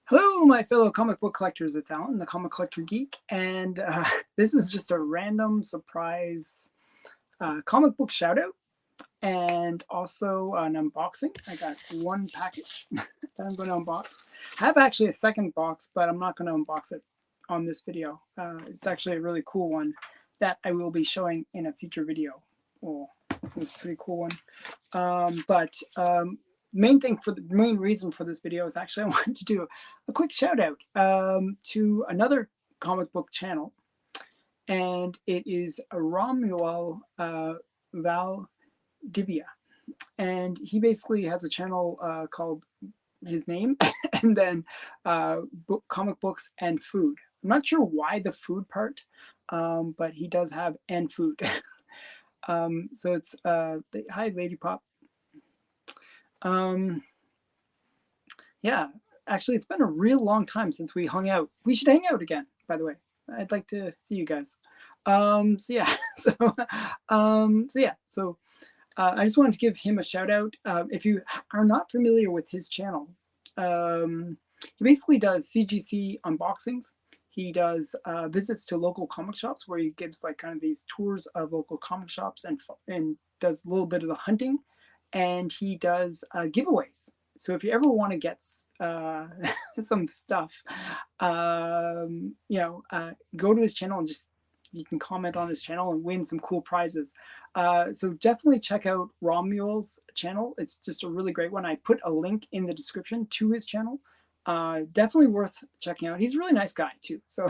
Hello, my fellow comic book collectors. It's Alan, the Comic Collector Geek, and this is just a random surprise comic book shout out and also an unboxing. I got one package that I'm going to unbox. I have actually a second box, but I'm not going to unbox it on this video. It's actually a really cool one that I will be showing in a future video. Oh, this is a pretty cool one. Main reason for this video is actually I wanted to do a quick shout out to another comic book channel, and it is Romuald Valdivia, and he basically has a channel called his name and then comic books and food. I'm not sure why the food part, but he does have and food. So it's hi Lady Pop. Yeah, actually, it's been a real long time since we hung out. We should hang out again, by the way. I'd like to see you guys. So yeah, I just wanted to give him a shout out. If you are not familiar with his channel, he basically does CGC unboxings. He does visits to local comic shops where he gives like kind of these tours of local comic shops and does a little bit of the hunting. And he does giveaways. So if you ever want to get some stuff, go to his channel and you can comment on his channel and win some cool prizes. So definitely check out Romuald's channel. It's just a really great one. I put a link in the description to his channel. Definitely worth checking out. He's a really nice guy too. So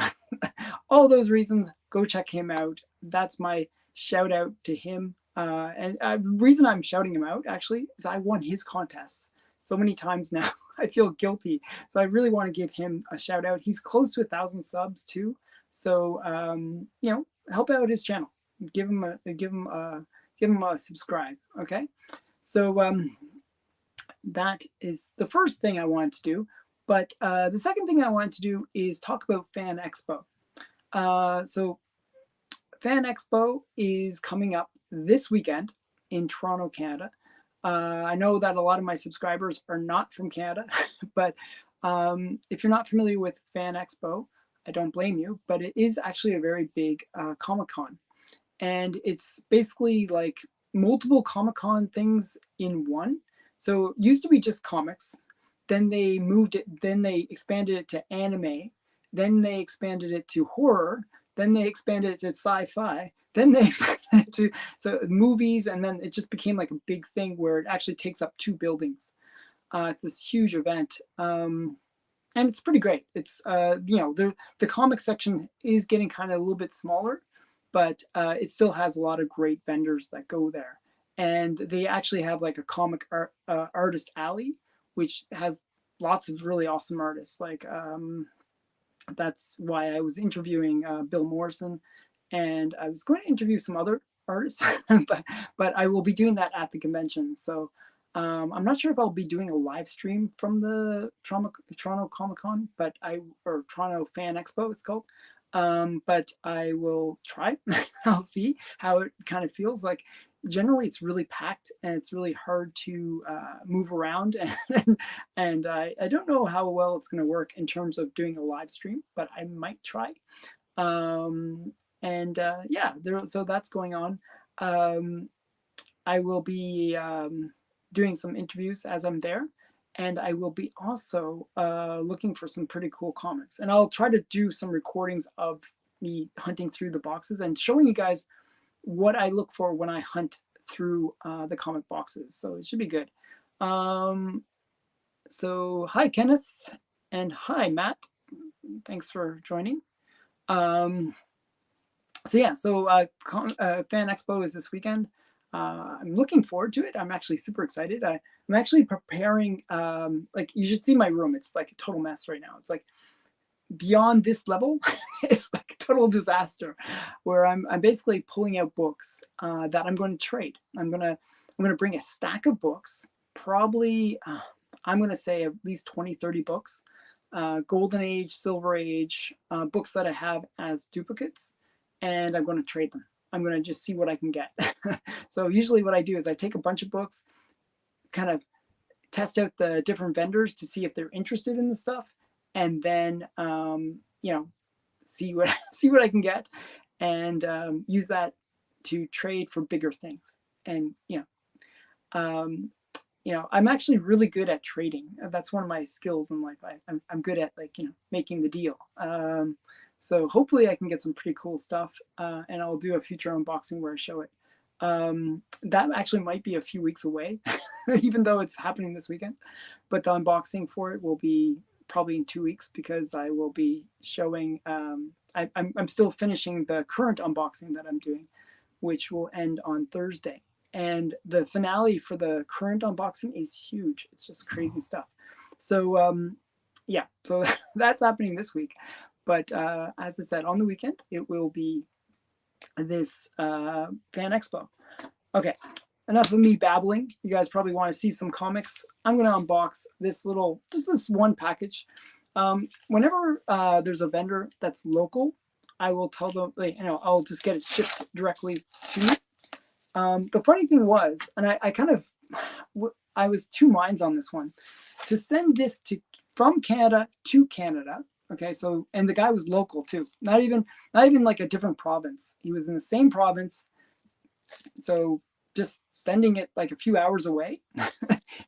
all those reasons, go check him out. That's my shout out to him. And the reason I'm shouting him out actually is I won his contests so many times now. I feel guilty, so I really want to give him a shout out. He's close to 1,000 subs too, so help out his channel. Give him a subscribe. Okay, so that is the first thing I wanted to do. But the second thing I wanted to do is talk about Fan Expo. So Fan Expo is coming up this weekend in Toronto, Canada. I know that a lot of my subscribers are not from Canada, but if you're not familiar with Fan Expo, I don't blame you, but it is actually a very big Comic-Con. And it's basically like multiple Comic-Con things in one. So it used to be just comics. Then they expanded it to anime. Then they expanded it to horror. Then they expanded it to sci-fi. Then they expanded it to movies, and then it just became like a big thing where it actually takes up 2 buildings. It's this huge event, and it's pretty great. It's the comic section is getting kind of a little bit smaller, but it still has a lot of great vendors that go there, and they actually have like a comic artist alley, which has lots of really awesome artists. Like that's why I was interviewing Bill Morrison, and I was going to interview some other artists, but I will be doing that at the convention. So I'm not sure if I'll be doing a live stream from the Toronto Comic-Con, or Toronto Fan Expo, it's called. But I will try. I'll see how it kind of feels like. Generally, it's really packed and it's really hard to move around, and I don't know how well it's going to work in terms of doing a live stream, but I might try. So that's going on. I will be doing some interviews as I'm there, and I will be also looking for some pretty cool comics. And I'll try to do some recordings of me hunting through the boxes and showing you guys what I look for when I hunt through the comic boxes. So it should be good. So hi, Kenneth, and hi, Matt. Thanks for joining. Fan Expo is this weekend. I'm looking forward to it. I'm actually super excited. I'm actually preparing, like you should see my room. It's like a total mess right now. It's like beyond this level, it's like a total disaster where I'm basically pulling out books that I'm going to trade. I'm going to bring a stack of books, probably, I'm going to say at least 20, 30 books, Golden Age, Silver Age, books that I have as duplicates, and I'm going to trade them. I'm going to just see what I can get. So usually what I do is I take a bunch of books, kind of test out the different vendors to see if they're interested in the stuff, and then see what see what I can get, and use that to trade for bigger things. And I'm actually really good at trading. That's one of my skills in life. I'm good at making the deal. So hopefully I can get some pretty cool stuff, and I'll do a future unboxing where I show it. That actually might be a few weeks away, even though it's happening this weekend. But the unboxing for it will be probably in 2 weeks, because I will be showing. I'm still finishing the current unboxing that I'm doing, which will end on Thursday. And the finale for the current unboxing is huge. It's just crazy stuff. So yeah, so that's happening this week. But as I said, on the weekend, it will be this Fan Expo. Okay, enough of me babbling. You guys probably want to see some comics. I'm going to unbox this this one package. Whenever there's a vendor that's local, I will tell them, I'll just get it shipped directly to me. The funny thing was, and I was two minds on this one, to send this from Canada to Canada. Okay, so, and the guy was local too, not even like a different province. He was in the same province. So just sending it like a few hours away,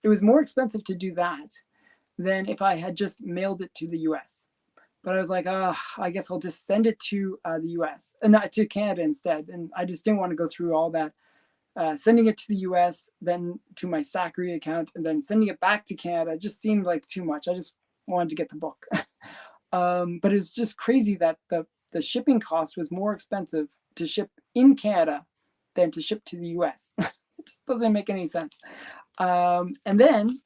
it was more expensive to do that than if I had just mailed it to the US. But I was like, I guess I'll just send it to the US and not to Canada instead. And I just didn't want to go through all that. Sending it to the US, then to my Stackery account, and then sending it back to Canada just seemed like too much. I just wanted to get the book. But it's just crazy that the shipping cost was more expensive to ship in Canada than to ship to the US. It just doesn't make any sense. And then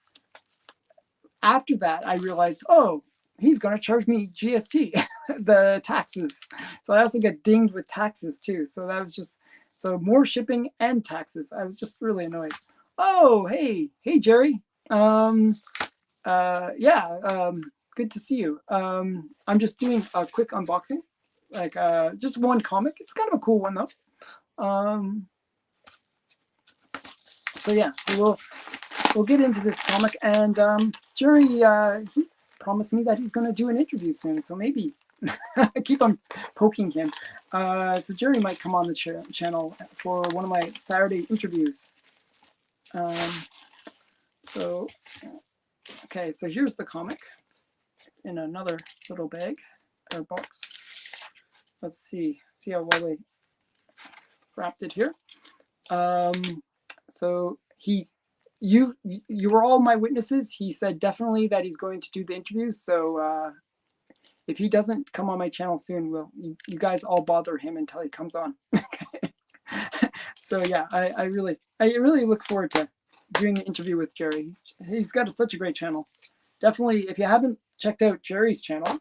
after that, I realized, oh, he's going to charge me GST, the taxes. So I also get dinged with taxes too. So that was just, so more shipping and taxes. I was just really annoyed. Oh, hey, Jerry. Good to see you. I'm just doing a quick unboxing, like just one comic. It's kind of a cool one though. So yeah, so we'll get into this comic, and Jerry, he's promised me that he's going to do an interview soon, so maybe I keep on poking him. So Jerry might come on the channel for one of my Saturday interviews. So okay, so here's the comic. It's in another little bag or box. Let's see how well they wrapped it here. So you were all my witnesses. He said definitely that he's going to do the interview. So if he doesn't come on my channel soon, you guys all bother him until he comes on. Okay. So yeah, I really look forward to doing the interview with Jerry. He's got such a great channel. Definitely, if you haven't checked out Jerry's channel,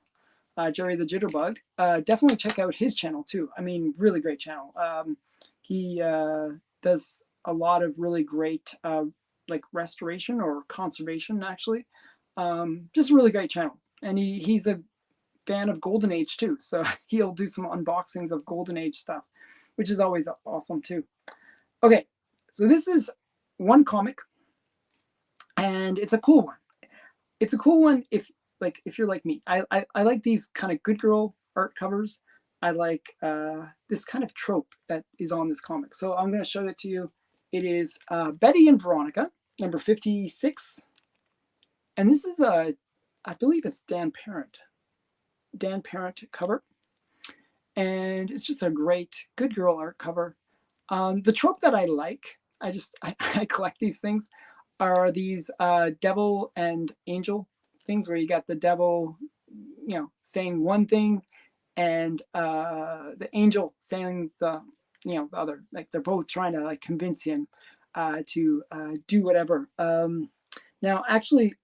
Jerry the Jitterbug, definitely check out his channel too. I mean, really great channel. He does a lot of really great like restoration or conservation, actually. Just a really great channel. And he's a fan of Golden Age too, so he'll do some unboxings of Golden Age stuff, which is always awesome too. Okay, so this is one comic, and it's a cool one. It's a cool one if you're like me. I like these kind of good girl art covers. I like this kind of trope that is on this comic. So I'm going to show it to you. It is Betty and Veronica, number 56. And this is I believe it's Dan Parent cover. And it's just a great good girl art cover. The trope that I like, I collect these things, are these devil and angel things where you got the devil, saying one thing, and the angel saying the other. Like they're both trying to like convince him to do whatever. Now, actually,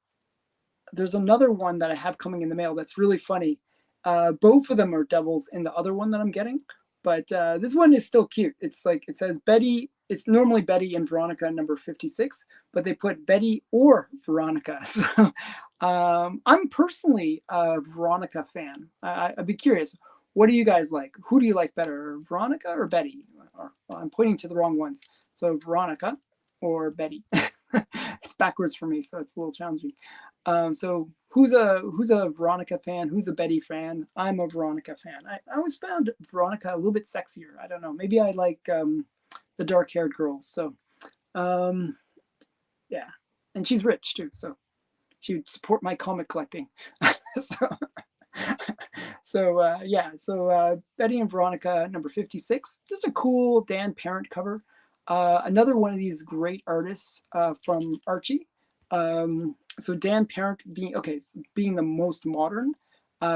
there's another one that I have coming in the mail that's really funny. Both of them are devils in the other one that I'm getting, but this one is still cute. It's like, it says Betty. It's normally Betty and Veronica number 56, but they put Betty or Veronica. So I'm personally a Veronica fan. I'd be curious, what do you guys like? Who do you like better, Veronica or Betty? Well, I'm pointing to the wrong ones. So Veronica or Betty. It's backwards for me, so it's a little challenging. So who's a Veronica fan? Who's a Betty fan? I'm a Veronica fan. I always found Veronica a little bit sexier. I don't know. Maybe I like the dark-haired girls. So um, yeah, and she's rich too, so she would support my comic collecting. so yeah, so Betty and Veronica number 56, just a cool Dan Parent cover. Another one of these great artists from Archie. So Dan Parent being being the most modern.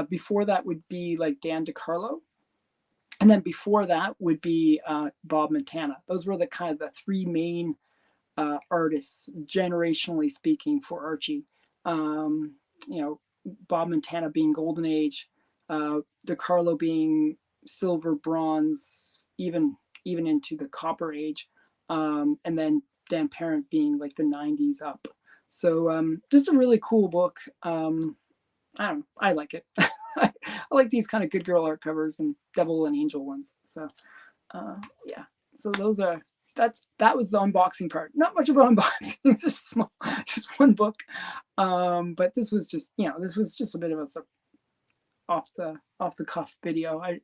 Before that would be like Dan DeCarlo, and then before that would be Bob Montana. Those were the kind of the three main artists, generationally speaking, for Archie. You know, Bob Montana being Golden Age, DeCarlo being Silver, Bronze, even into the Copper Age, and then Dan Parent being like the 90s up. So just a really cool book. I don't know, I like it. I like these kind of good girl art covers and devil and angel ones. So yeah, so that was the unboxing part. Not much of an unboxing, it's just small, just one book. But this was just, this was just a bit of a off the cuff video. I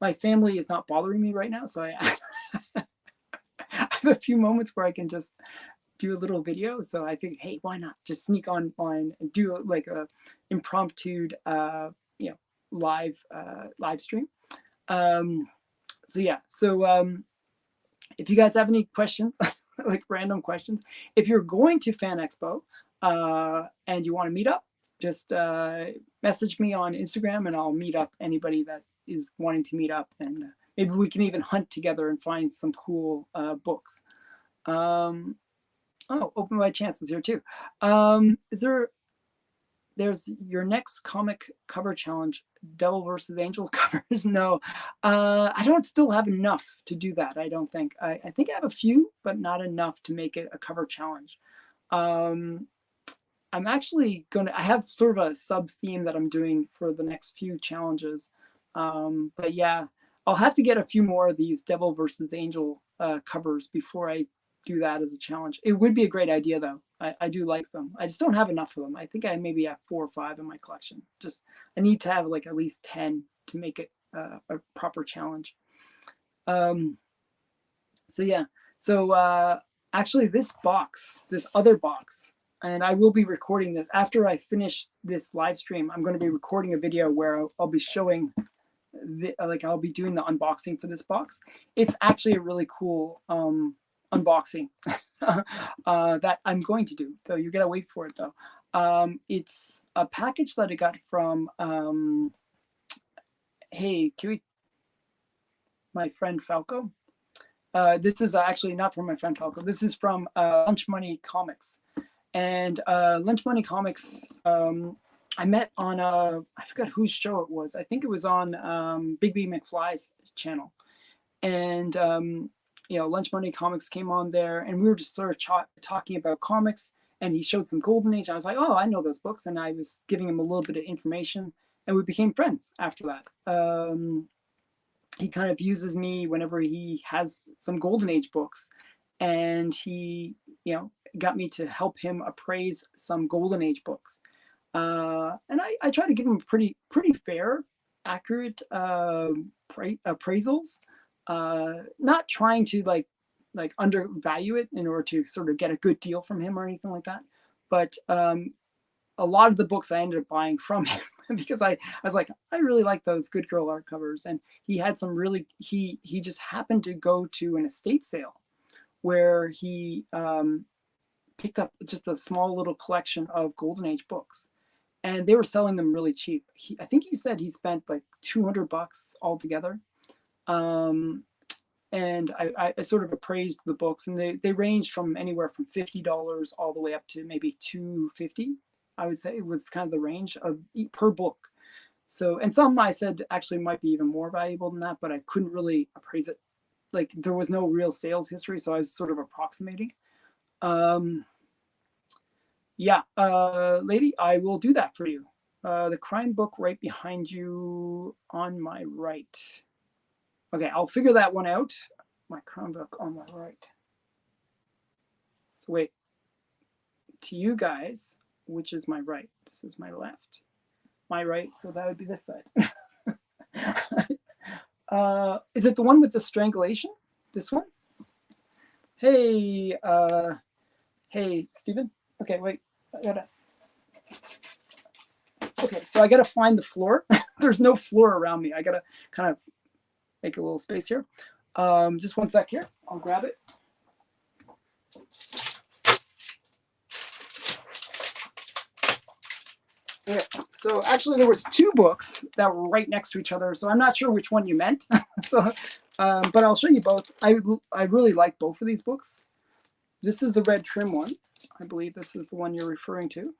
my family is not bothering me right now, so I I have a few moments where I can just do a little video. So I figured, hey, why not just sneak online and do like a impromptu live stream. So yeah, so if you guys have any questions, like random questions, if you're going to Fan Expo and you want to meet up, just message me on Instagram and I'll meet up anybody that is wanting to meet up, and maybe we can even hunt together and find some cool books. Oh, Open by Chances here too. There's your next comic cover challenge, Devil versus Angels covers? No, I don't still have enough to do that. I don't think. I think I have a few, but not enough to make it a cover challenge. I'm actually I have sort of a sub theme that I'm doing for the next few challenges. But yeah, I'll have to get a few more of these Devil versus Angel covers before I do that as a challenge. It would be a great idea though. I do like them. I just don't have enough of them. I think I maybe have 4 or 5 in my collection. I need to have like at least 10 to make it a proper challenge. So yeah, so actually this other box, and I will be recording this after I finish this live stream. I'm going to be recording a video where I'll be showing I'll be doing the unboxing for this box. It's actually a really cool unboxing that I'm going to do. So you gotta wait for it though. It's a package that I got from hey Kiwi, my friend Falco. This is actually not from my friend Falco. This is from Lunch Money Comics. And Lunch Money Comics, I met on I forgot whose show it was. I think it was on Big B McFly's channel. And Lunch Money Comics came on there, and we were just sort of talking about comics, and he showed some Golden Age. I was like, oh, I know those books, and I was giving him a little bit of information, and we became friends after that. He kind of uses me whenever he has some Golden Age books, and he, got me to help him appraise some Golden Age books. And I try to give him pretty fair, accurate appraisals. Not trying to like undervalue it in order to sort of get a good deal from him or anything like that. But a lot of the books I ended up buying from him because I was like, I really like those good girl art covers. And he had some really, he just happened to go to an estate sale where he picked up just a small little collection of Golden Age books. And they were selling them really cheap. I think he said he spent like $200 altogether. And I sort of appraised the books, and they ranged from anywhere from $50 all the way up to maybe $250. I would say it was kind of the range of per book. So, and some I said actually might be even more valuable than that, but I couldn't really appraise it. Like there was no real sales history, so I was sort of approximating. Yeah, lady, I will do that for you. The crime book right behind you on my right. Okay, I'll figure that one out. My crime book on my right. So wait, to you guys, which is my right. This is my left. My right, so that would be this side. Is it the one with the strangulation? This one? Hey, hey, Stephen. Okay, wait. Okay, so I gotta find the floor. There's no floor around me. I gotta kind of make a little space here. Just one sec here. I'll grab it. Okay. So actually, there was two books that were right next to each other. So I'm not sure which one you meant. So, but I'll show you both. I really like both of these books. This is the red trim one. I believe this is the one you're referring to.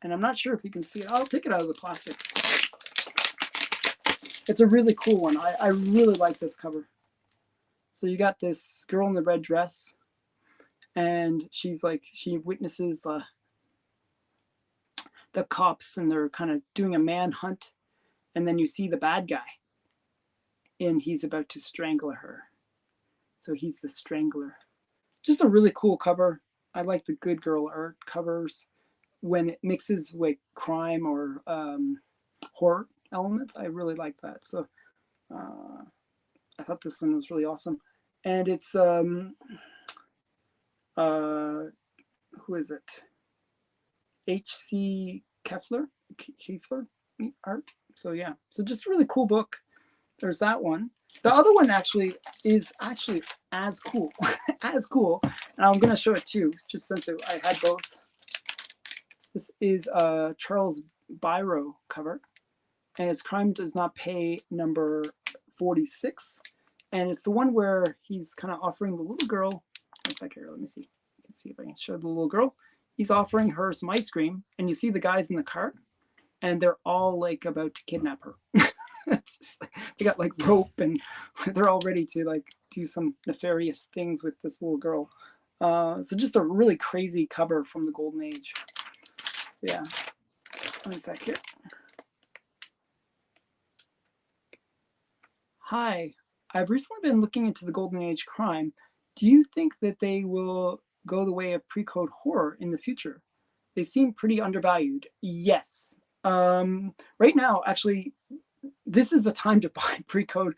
And I'm not sure if you can see it. I'll take it out of the plastic. It's a really cool one. I really like this cover. So you got this girl in the red dress, and she's like, she witnesses the cops, and they're kind of doing a manhunt, and then you see the bad guy, and he's about to strangle her. So he's the strangler. Just a really cool cover. I like the good girl art covers when it mixes with crime or horror elements. I really like that. So I thought this one was really awesome. And it's who is it? H.C. Kefler art. So yeah, so just a really cool book. There's that one. The other one actually is as cool, as cool. And I'm gonna show it too, just since I had both. This is Charles Biro cover, and it's Crime Does Not Pay number 46. And it's the one where he's kind of offering the little girl. One sec here, let me see. You can see if I can show the little girl. He's offering her some ice cream, and you see the guys in the car, and they're all like about to kidnap her. It's just like, they got like rope, and they're all ready to like do some nefarious things with this little girl. So just a really crazy cover from the Golden Age. So yeah, one sec here. Hi, I've recently been looking into the Golden Age crime. Do you think that they will go the way of pre-code horror in the future? They seem pretty undervalued. Yes. Right now, actually, this is the time to buy pre-code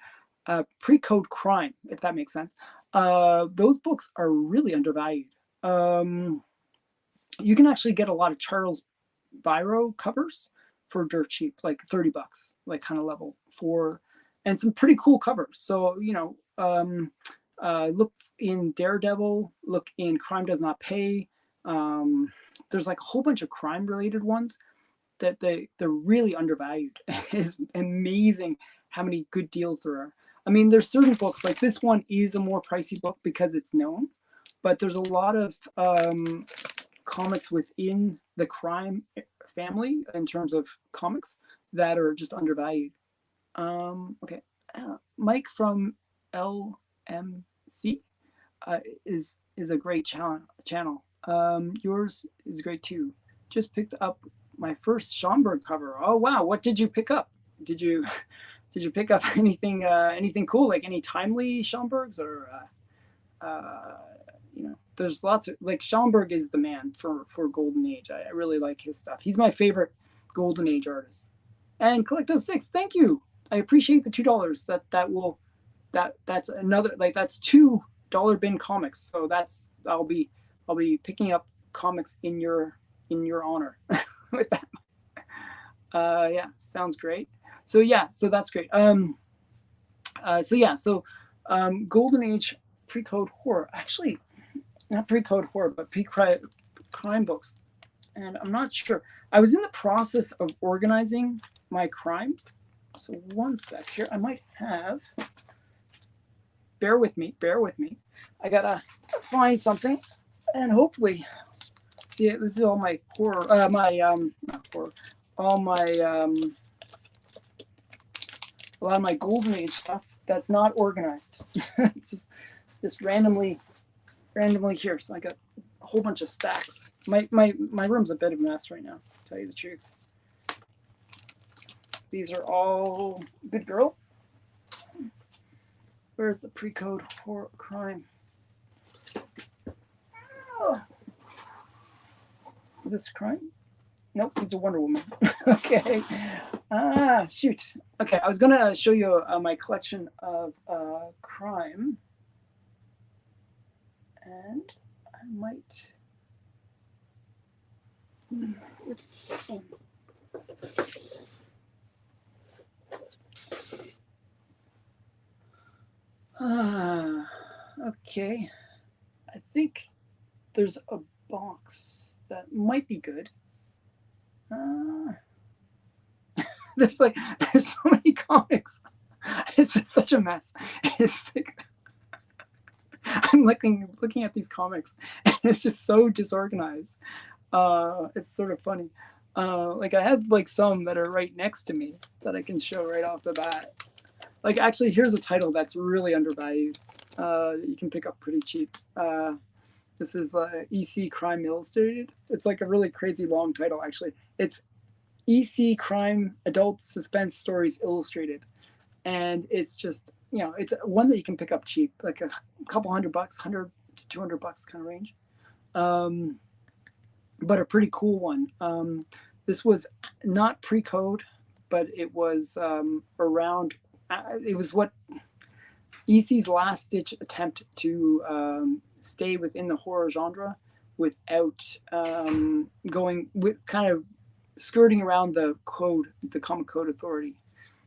crime, if that makes sense. Those books are really undervalued. You can actually get a lot of Charles Biro covers for dirt cheap, like 30 bucks, like kind of level for, and some pretty cool covers. So, you know, look in Daredevil, look in Crime Does Not Pay. There's like a whole bunch of crime related ones that they're really undervalued. It's amazing how many good deals there are. I mean, there's certain books, like this one is a more pricey book because it's known, but there's a lot of comics within the crime family in terms of comics that are just undervalued. Okay, Mike from LMC is a great channel. Yours is great too. Just picked up my first Schomburg cover. Oh wow, what did you pick up? Did you pick up anything cool, like any timely Schomburgs, or you know, there's lots of, like, Schomburg is the man for Golden Age. I really like his stuff. He's my favorite Golden Age artist. And Collecto6, thank you. I appreciate the $2. That's another, like, that's $2 bin comics. So I'll be picking up comics in your honor with that. Yeah, sounds great. So yeah, so that's great. Golden Age pre-code horror, actually not pre-code horror, but pre-crime books. And I'm not sure. I was in the process of organizing my crime. So one sec here. I might have. Bear with me. I gotta find something, and hopefully, see, this is all my horror. Not horror. All my a lot of my Golden Age stuff that's not organized. It's just randomly here. So I got a whole bunch of stacks. My room's a bit of a mess right now, to tell you the truth. These are all good girl. Where's the pre-code horror crime? Oh. Is this crime? Nope, it's a Wonder Woman. Okay. Shoot. Okay, I was gonna show you my collection of crime, and I might. What's this one? Okay. I think there's a box that might be good. There's so many comics. It's just such a mess. It's like I'm looking at these comics, and it's just so disorganized. It's sort of funny. Like I have like some that are right next to me that I can show right off the bat. Like actually, here's a title that's really undervalued. You can pick up pretty cheap. This is EC Crime Illustrated. It's like a really crazy long title. Actually, it's EC Crime Adult Suspense Stories Illustrated, and it's just it's one that you can pick up cheap, like a couple $100, $100 to $200 kind of range. But a pretty cool one. This was not pre-code, but it was around. It was what EC's last-ditch attempt to stay within the horror genre without going with kind of skirting around the Comic Code Authority.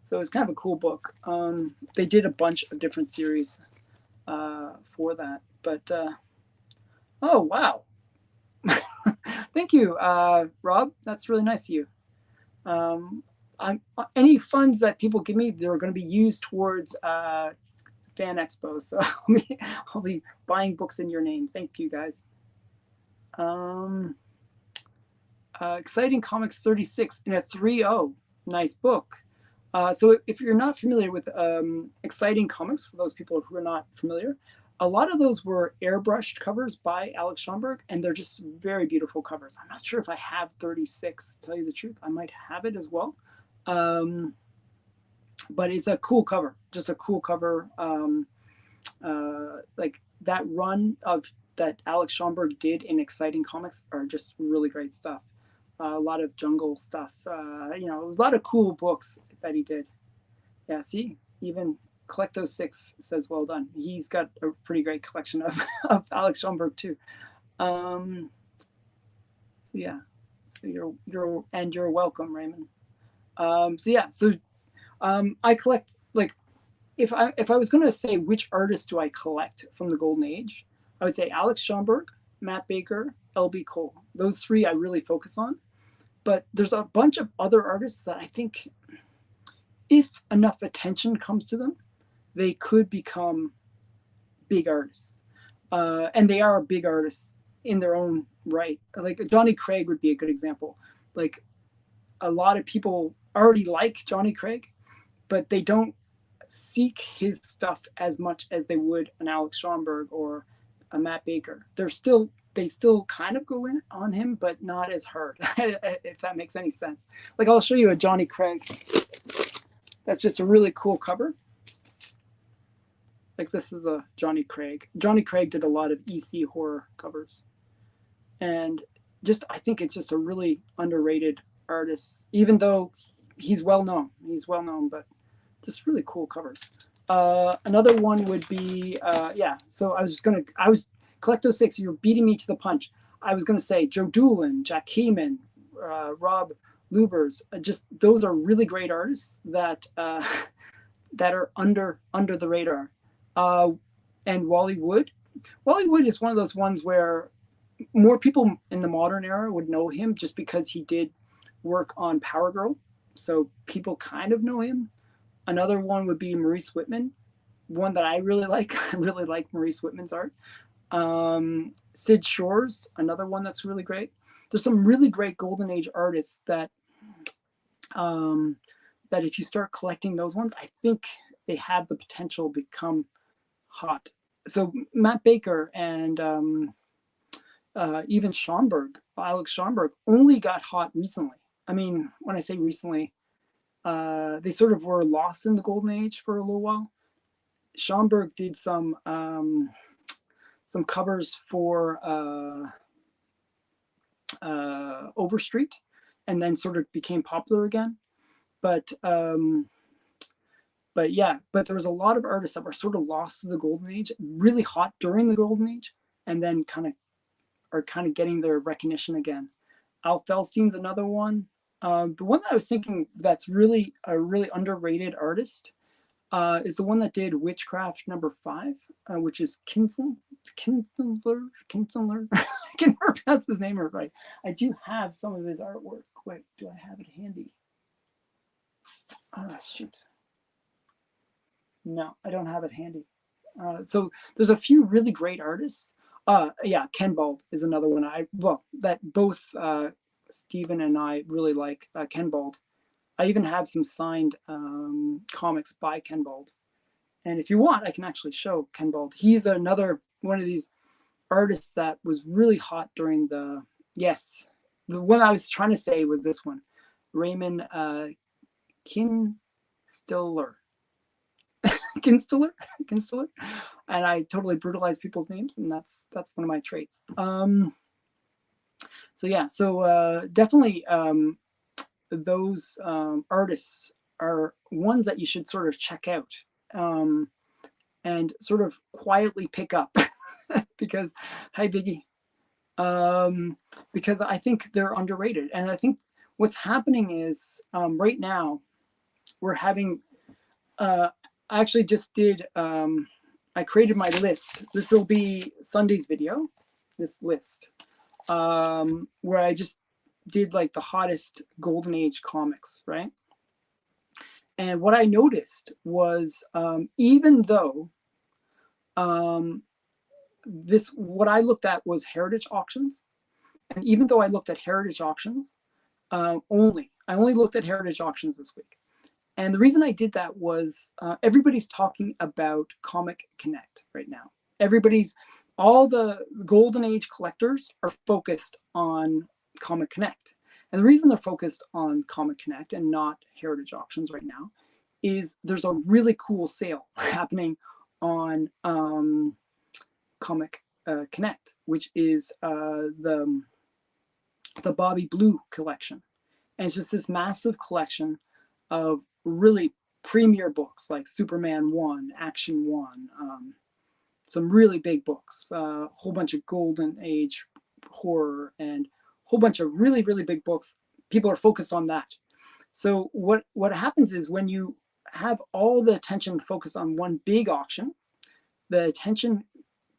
So it's kind of a cool book. They did a bunch of different series for that, but oh wow. Thank you, Rob. That's really nice of you. Any funds that people give me, they're going to be used towards Fan Expo. So I'll be buying books in your name. Thank you, guys. Exciting Comics 36 in a 3.0. Nice book. So if you're not familiar with Exciting Comics, for those people who are not familiar, a lot of those were airbrushed covers by Alex Schomburg, and they're just very beautiful covers. I'm not sure if I have 36, to tell you the truth. I might have it as well. But it's a cool cover, just a cool cover. Like that run of that Alex Schomburg did in Exciting Comics are just really great stuff. A lot of jungle stuff, a lot of cool books that he did. Yeah, see, even Collecto6 says well done. He's got a pretty great collection of Alex Schomburg too. So yeah, so you're welcome, Raymond. I collect, like, if I was going to say which artist do I collect from the Golden Age, I would say Alex Schomburg, Matt Baker, L.B. Cole. Those three I really focus on. But there's a bunch of other artists that I think, if enough attention comes to them, they could become big artists. And they are big artists in their own right. Like Johnny Craig would be a good example. Like a lot of people already like Johnny Craig, but they don't seek his stuff as much as they would an Alex Schomburg or a Matt Baker. They still kind of go in on him, but not as hard, if that makes any sense. Like I'll show you a Johnny Craig. That's just a really cool cover. Like this is a Johnny Craig. Johnny Craig did a lot of EC horror covers. And I think it's just a really underrated artist, even though he's well known. But just really cool covers. Another one would be, so I was Collecto6, you're beating me to the punch. I was going to say Joe Doolin, Jack Kamen, Rob Lubers. Just those are really great artists that that are under the radar. And Wally Wood. Wally Wood is one of those ones where more people in the modern era would know him just because he did work on Power Girl. So people kind of know him. Another one would be Maurice Whitman, one that I really like. I really like Maurice Whitman's art. Sid Shores, another one that's really great. There's some really great Golden Age artists that that if you start collecting those ones, I think they have the potential to become hot. So Matt Baker and even Alex Schomburg only got hot recently. I mean, when I say recently, they sort of were lost in the Golden Age for a little while. Schomburg did some covers for Overstreet, and then sort of became popular again. But yeah, but there was a lot of artists that were sort of lost to the golden age, really hot during the golden age, and then are kind of getting their recognition again. Al Felstein's another one. The one that I was thinking that's really a really underrated artist is the one that did Witchcraft #5, which is Kinsler. I can never pronounce his name right. I do have some of his artwork. Wait, do I have it handy? Oh, shoot. No, I don't have it handy. So there's a few really great artists. Yeah, Ken Bald is another one. That both Stephen and I really like. Ken Bald. I even have some signed comics by Ken Bald. And if you want, I can actually show Ken Bald. He's another one of these artists that was really hot during the one I was trying to say was this one, Raymond Kinstiller. Kinstiller, and I totally brutalize people's names, and that's one of my traits. So yeah, so definitely those artists are ones that you should sort of check out and sort of quietly pick up because, hi Biggie, because I think they're underrated, and I think what's happening is right now we're having. I actually just did, I created my list. This will be Sunday's video, this list, where I just did like the hottest golden age comics, right? And what I noticed was even though what I looked at was heritage auctions, and even though I looked at heritage auctions I only looked at heritage auctions this week. And the reason I did that was everybody's talking about Comic Connect right now. All the golden age collectors are focused on Comic Connect. And the reason they're focused on Comic Connect and not heritage auctions right now is there's a really cool sale happening on Comic Connect, which is the Bobby Blue collection. And it's just this massive collection of really premier books like Superman 1, Action 1, some really big books, a whole bunch of golden age horror, and a whole bunch of really, really big books. People are focused on that. So what happens is when you have all the attention focused on one big auction, the attention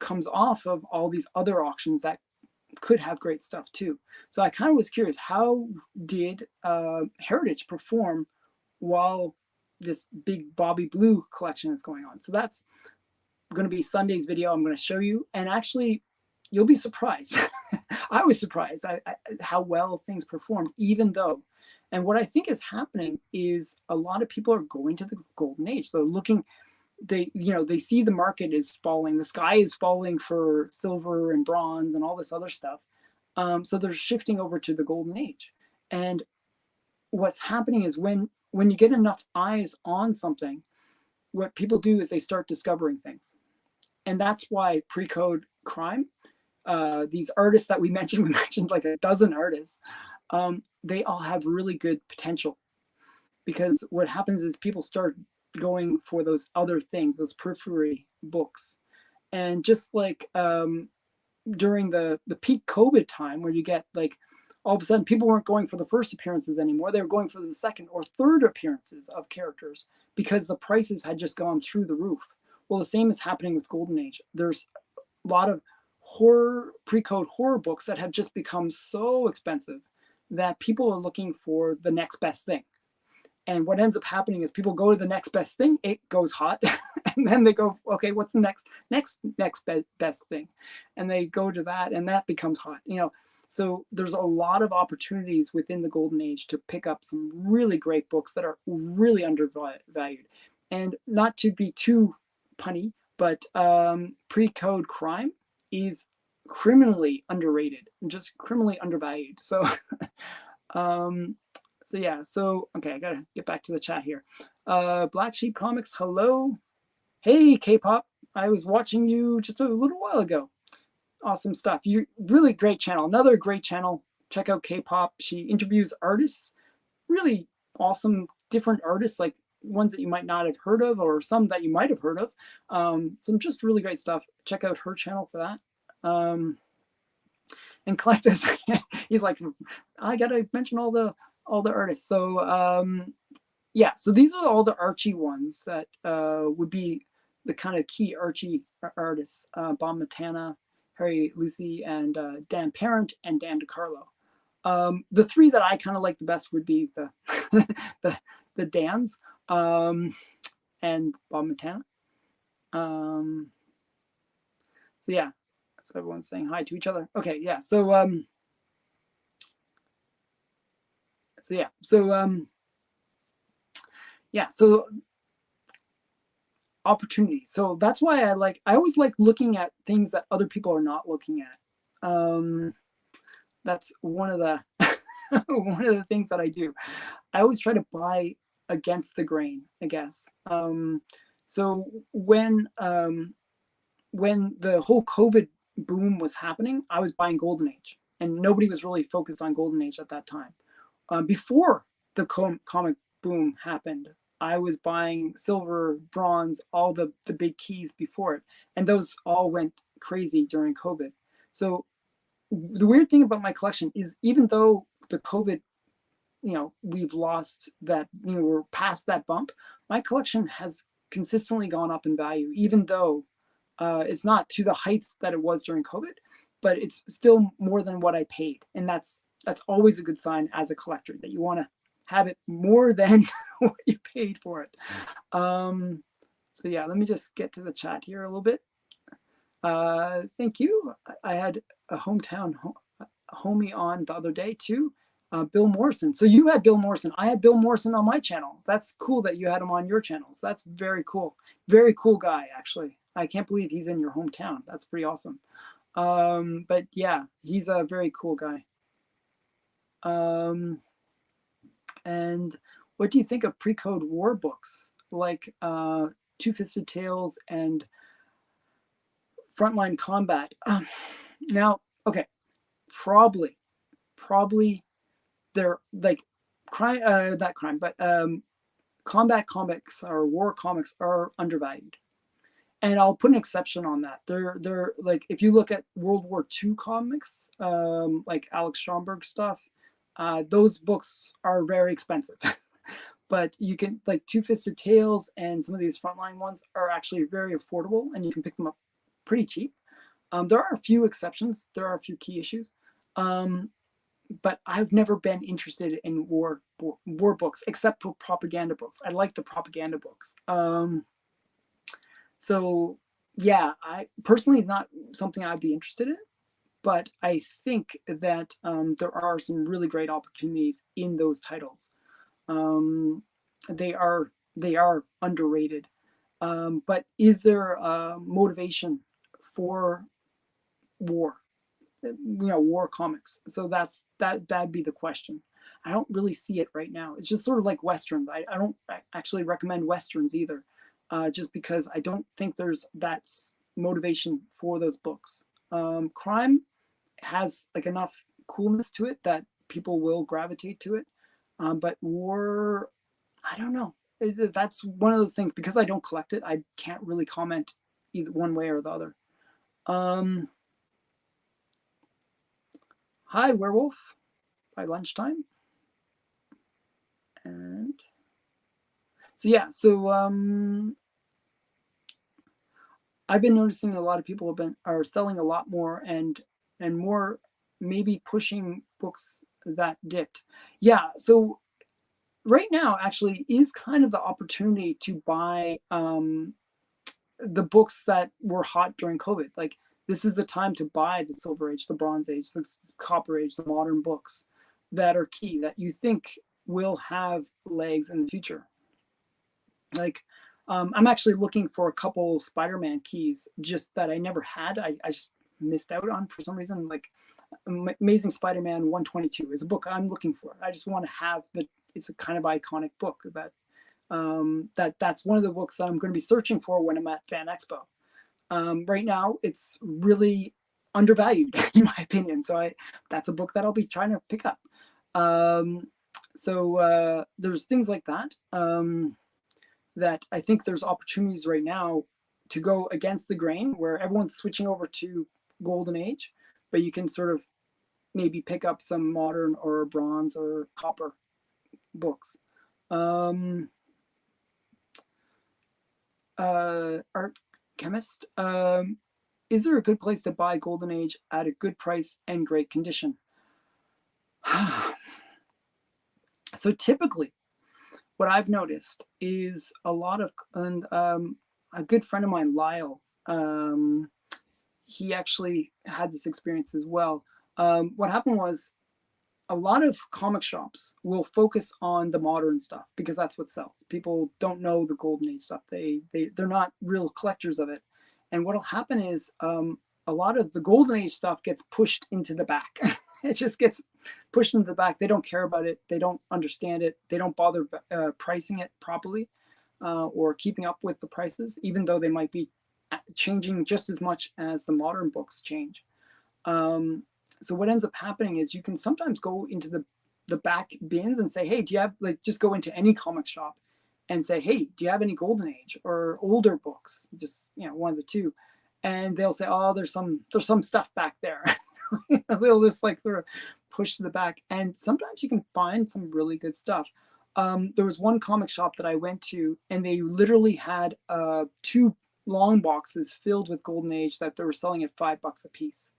comes off of all these other auctions that could have great stuff too. So I kind of was curious, how did Heritage perform while this big Bobby Blue collection is going on? So that's going to be Sunday's video. I'm going to show you, and actually you'll be surprised. I was surprised how well things performed, even though, and what I think is happening is a lot of people are going to the golden age. They're looking, they see the market is falling, the sky is falling for silver and bronze and all this other stuff. So they're shifting over to the golden age. And what's happening is when you get enough eyes on something, what people do is they start discovering things. And that's why Pre-Code Crime, these artists that we mentioned like a dozen artists, they all have really good potential, because what happens is people start going for those other things, those periphery books. And just like during the peak COVID time, where you get like, all of a sudden people weren't going for the first appearances anymore. They were going for the second or third appearances of characters because the prices had just gone through the roof. Well, the same is happening with Golden Age. There's a lot of horror, pre-code horror books that have just become so expensive that people are looking for the next best thing. And what ends up happening is people go to the next best thing, it goes hot, and then they go, okay, what's the next best thing? And they go to that, and that becomes hot. So there's a lot of opportunities within the Golden Age to pick up some really great books that are really undervalued. And not to be too punny, but Pre-Code Crime is criminally underrated and just criminally undervalued. So okay, I gotta get back to the chat here. Black Sheep Comics, hello. Hey, K-pop, I was watching you just a little while ago. Awesome stuff. You really great channel. Another great channel check out K-pop. She interviews artists, really awesome, different artists, like ones that you might not have heard of, or some that you might have heard of. Some just really great stuff. Check out her channel for that. And Collectus, he's like, I gotta mention all the artists. So yeah, so these are all the Archie ones that would be the kind of key Archie artists: Bob Matana, Harry Lucy, and Dan Parent and Dan DeCarlo. The three that I kind of like the best would be the the Dans and Bob Matana. So yeah, so everyone's saying hi to each other. Okay, yeah. So yeah, so opportunity. So that's why I always like looking at things that other people are not looking at. That's one of the one of the things that I do. I always try to buy against the grain, I guess. So when the whole COVID boom was happening, I was buying Golden Age, and nobody was really focused on Golden Age at that time. Before the comic boom happened, I was buying silver, bronze, all the big keys before it, and those all went crazy during COVID. So the weird thing about my collection is, even though the COVID, we've lost that, we're past that bump, my collection has consistently gone up in value, even though it's not to the heights that it was during COVID, but it's still more than what I paid. And that's always a good sign as a collector, that you want to have it more than what you paid for it. So yeah, let me just get to the chat here a little bit. Thank you. I had a hometown homie on the other day too, Bill Morrison. So you had Bill Morrison. I had Bill Morrison on my channel. That's cool that you had him on your channels. That's very cool. Very cool guy, actually. I can't believe he's in your hometown. That's pretty awesome. But yeah, he's a very cool guy. And what do you think of pre-code war books like Two-Fisted Tales and Frontline Combat? Now, okay, probably they're like not crime, but combat comics or war comics are undervalued. And I'll put an exception on that. They're like, if you look at World War II comics, like Alex Schomburg stuff, those books are very expensive. But you can, like Two-Fisted Tales and some of these Frontline ones are actually very affordable, and you can pick them up pretty cheap. There are a few exceptions. There are a few key issues. But I've never been interested in war books, except for propaganda books. I like the propaganda books. So yeah, I personally, not something I'd be interested in, but I think that there are some really great opportunities in those titles. They are underrated. But is there motivation for war? War comics. So that'd be the question. I don't really see it right now. It's just sort of like Westerns. I don't actually recommend Westerns either, just because I don't think there's that motivation for those books. Crime has like enough coolness to it that people will gravitate to it. But war, I don't know. That's one of those things. Because I don't collect it, I can't really comment either one way or the other. Hi, Werewolf, by lunchtime. And so yeah, so I've been noticing a lot of people are selling a lot more and more, maybe pushing books that dipped. Yeah, so right now actually is kind of the opportunity to buy the books that were hot during COVID. Like, this is the time to buy the Silver Age, the Bronze Age, the Copper Age, the modern books that are key, that you think will have legs in the future. Like, I'm actually looking for a couple Spider-Man keys just that I never had. I just missed out on for some reason. Like, Amazing Spider-Man 122 is a book I'm looking for. I just want to have it's a kind of iconic book that that's one of the books that I'm going to be searching for when I'm at Fan Expo. Right now, it's really undervalued in my opinion. So that's a book that I'll be trying to pick up. So there's things like that, that I think there's opportunities right now to go against the grain where everyone's switching over to golden age, but you can sort of maybe pick up some modern or bronze or copper books. Art chemist, is there a good place to buy golden age at a good price and great condition? So typically what I've noticed is a lot of, and a good friend of mine, Lyle, he actually had this experience as well. What happened was a lot of comic shops will focus on the modern stuff because that's what sells. People don't know the golden age stuff. They're not real collectors of it. And what'll happen is a lot of the golden age stuff gets pushed into the back. It just gets pushed into the back. They don't care about it. They don't understand it. They don't bother pricing it properly or keeping up with the prices, even though they might be changing just as much as the modern books change. So what ends up happening is you can sometimes go into the back bins and say, hey, do you have, like, just go into any comic shop and say, hey, do you have any golden age or older books? Just, one of the two. And they'll say, oh, there's some stuff back there. They'll just like sort of push to the back. And sometimes you can find some really good stuff. There was one comic shop that I went to, and they literally had 2 long boxes filled with golden age that they were selling at $5 a piece.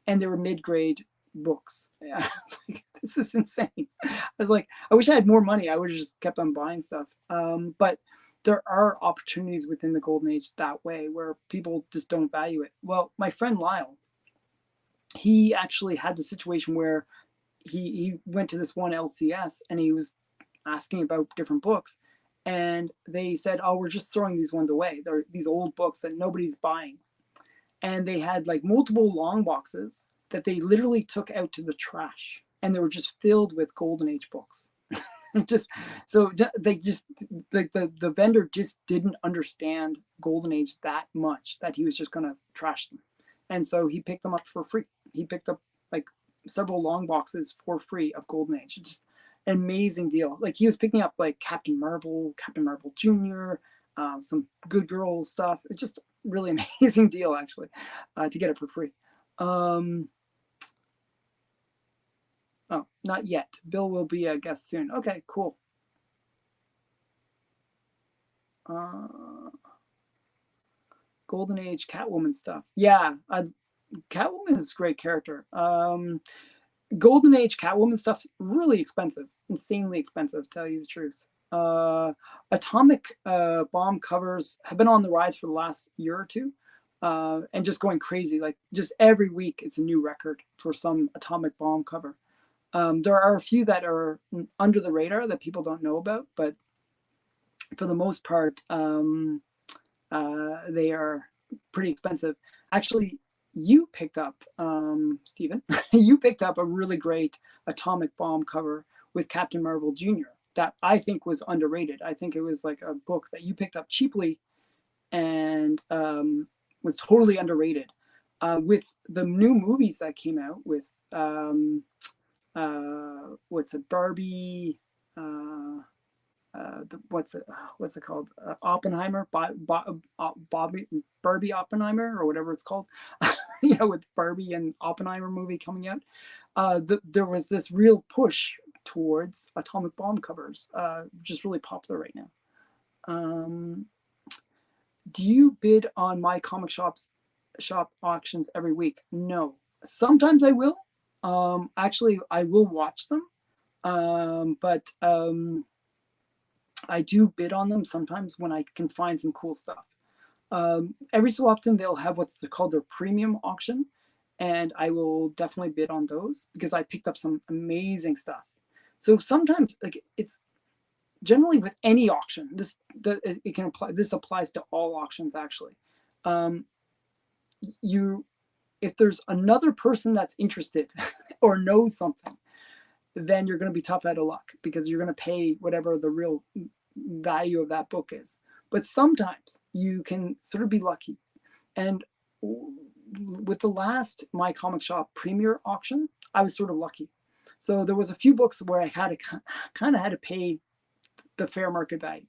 And they were mid-grade books. Yeah, I was like, this is insane. I was like, I wish I had more money. I would have just kept on buying stuff. But there are opportunities within the golden age that way where people just don't value it. Well, my friend Lyle, he actually had the situation where he went to this one LCS and he was asking about different books. And they said, oh, we're just throwing these ones away. They're these old books that nobody's buying. And they had like multiple long boxes that they literally took out to the trash, and they were just filled with golden age books. They just like the vendor just didn't understand golden age that much that he was just going to trash them. And so he picked them up for free. He picked up like several long boxes for free of golden age. Just an amazing deal. Like he was picking up like Captain Marvel Jr., some Good Girl stuff. It's just really amazing deal actually, to get it for free. Oh, not yet. Bill will be a guest soon. Okay, cool. Golden Age Catwoman stuff. Yeah, Catwoman is a great character. Golden Age Catwoman stuff's really expensive, insanely expensive, to tell you the truth. Atomic bomb covers have been on the rise for the last year or two, and just going crazy. Like just every week, it's a new record for some atomic bomb cover. There are a few that are under the radar that people don't know about, but for the most part, they are pretty expensive. Actually, you picked up, Stephen, you picked up a really great atomic bomb cover with Captain Marvel Jr. that I think was underrated. I think it was like a book that you picked up cheaply and was totally underrated. With the new movies that came out with what's it, Barbie, what's it called, Oppenheimer, Barbie Oppenheimer, or whatever it's called, with Barbie and Oppenheimer movie coming out, there was this real push towards atomic bomb covers, which is really popular right now. Do you bid on my comic shop auctions every week? No. Sometimes I will. Actually, I will watch them, but I do bid on them sometimes when I can find some cool stuff. Every so often, they'll have what's called their premium auction, and I will definitely bid on those because I picked up some amazing stuff. So sometimes, like, it's generally with any auction. This applies to all auctions actually. If there's another person that's interested or knows something, then you're going to be tough out of luck because you're going to pay whatever the real value of that book is. But sometimes you can sort of be lucky. And with the last My Comic Shop premiere auction, I was sort of lucky. So there was a few books where I had to kind of had to pay the fair market value.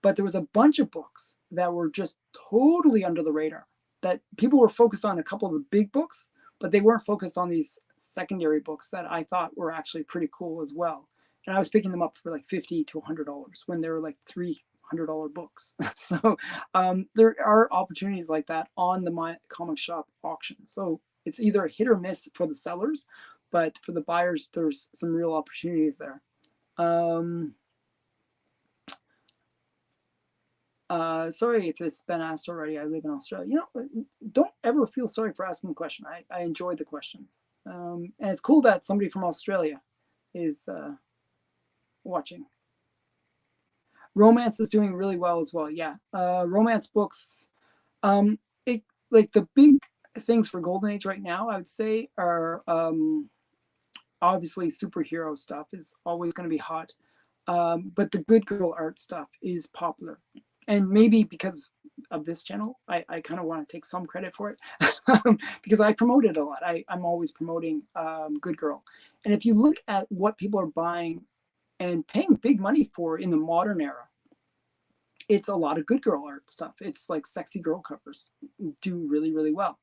But there was a bunch of books that were just totally under the radar, that people were focused on a couple of the big books, but they weren't focused on these secondary books that I thought were actually pretty cool as well. And I was picking them up for like $50 to $100 when they were like $300 books. So there are opportunities like that on the My Comic Shop auction. So it's either a hit or miss for the sellers, but for the buyers, there's some real opportunities there. Sorry if it's been asked already. I live in Australia. You know, don't ever feel sorry for asking a question. I enjoy the questions. And it's cool that somebody from Australia is watching. Romance is doing really well as well. Yeah. Romance books, like the big things for Golden Age right now, I would say, are obviously superhero stuff is always going to be hot. But the good girl art stuff is popular. And maybe because of this channel, I kind of want to take some credit for it because I promote it a lot. I'm always promoting Good Girl. And if you look at what people are buying and paying big money for in the modern era, it's a lot of Good Girl art stuff. It's like sexy girl covers do really, really well.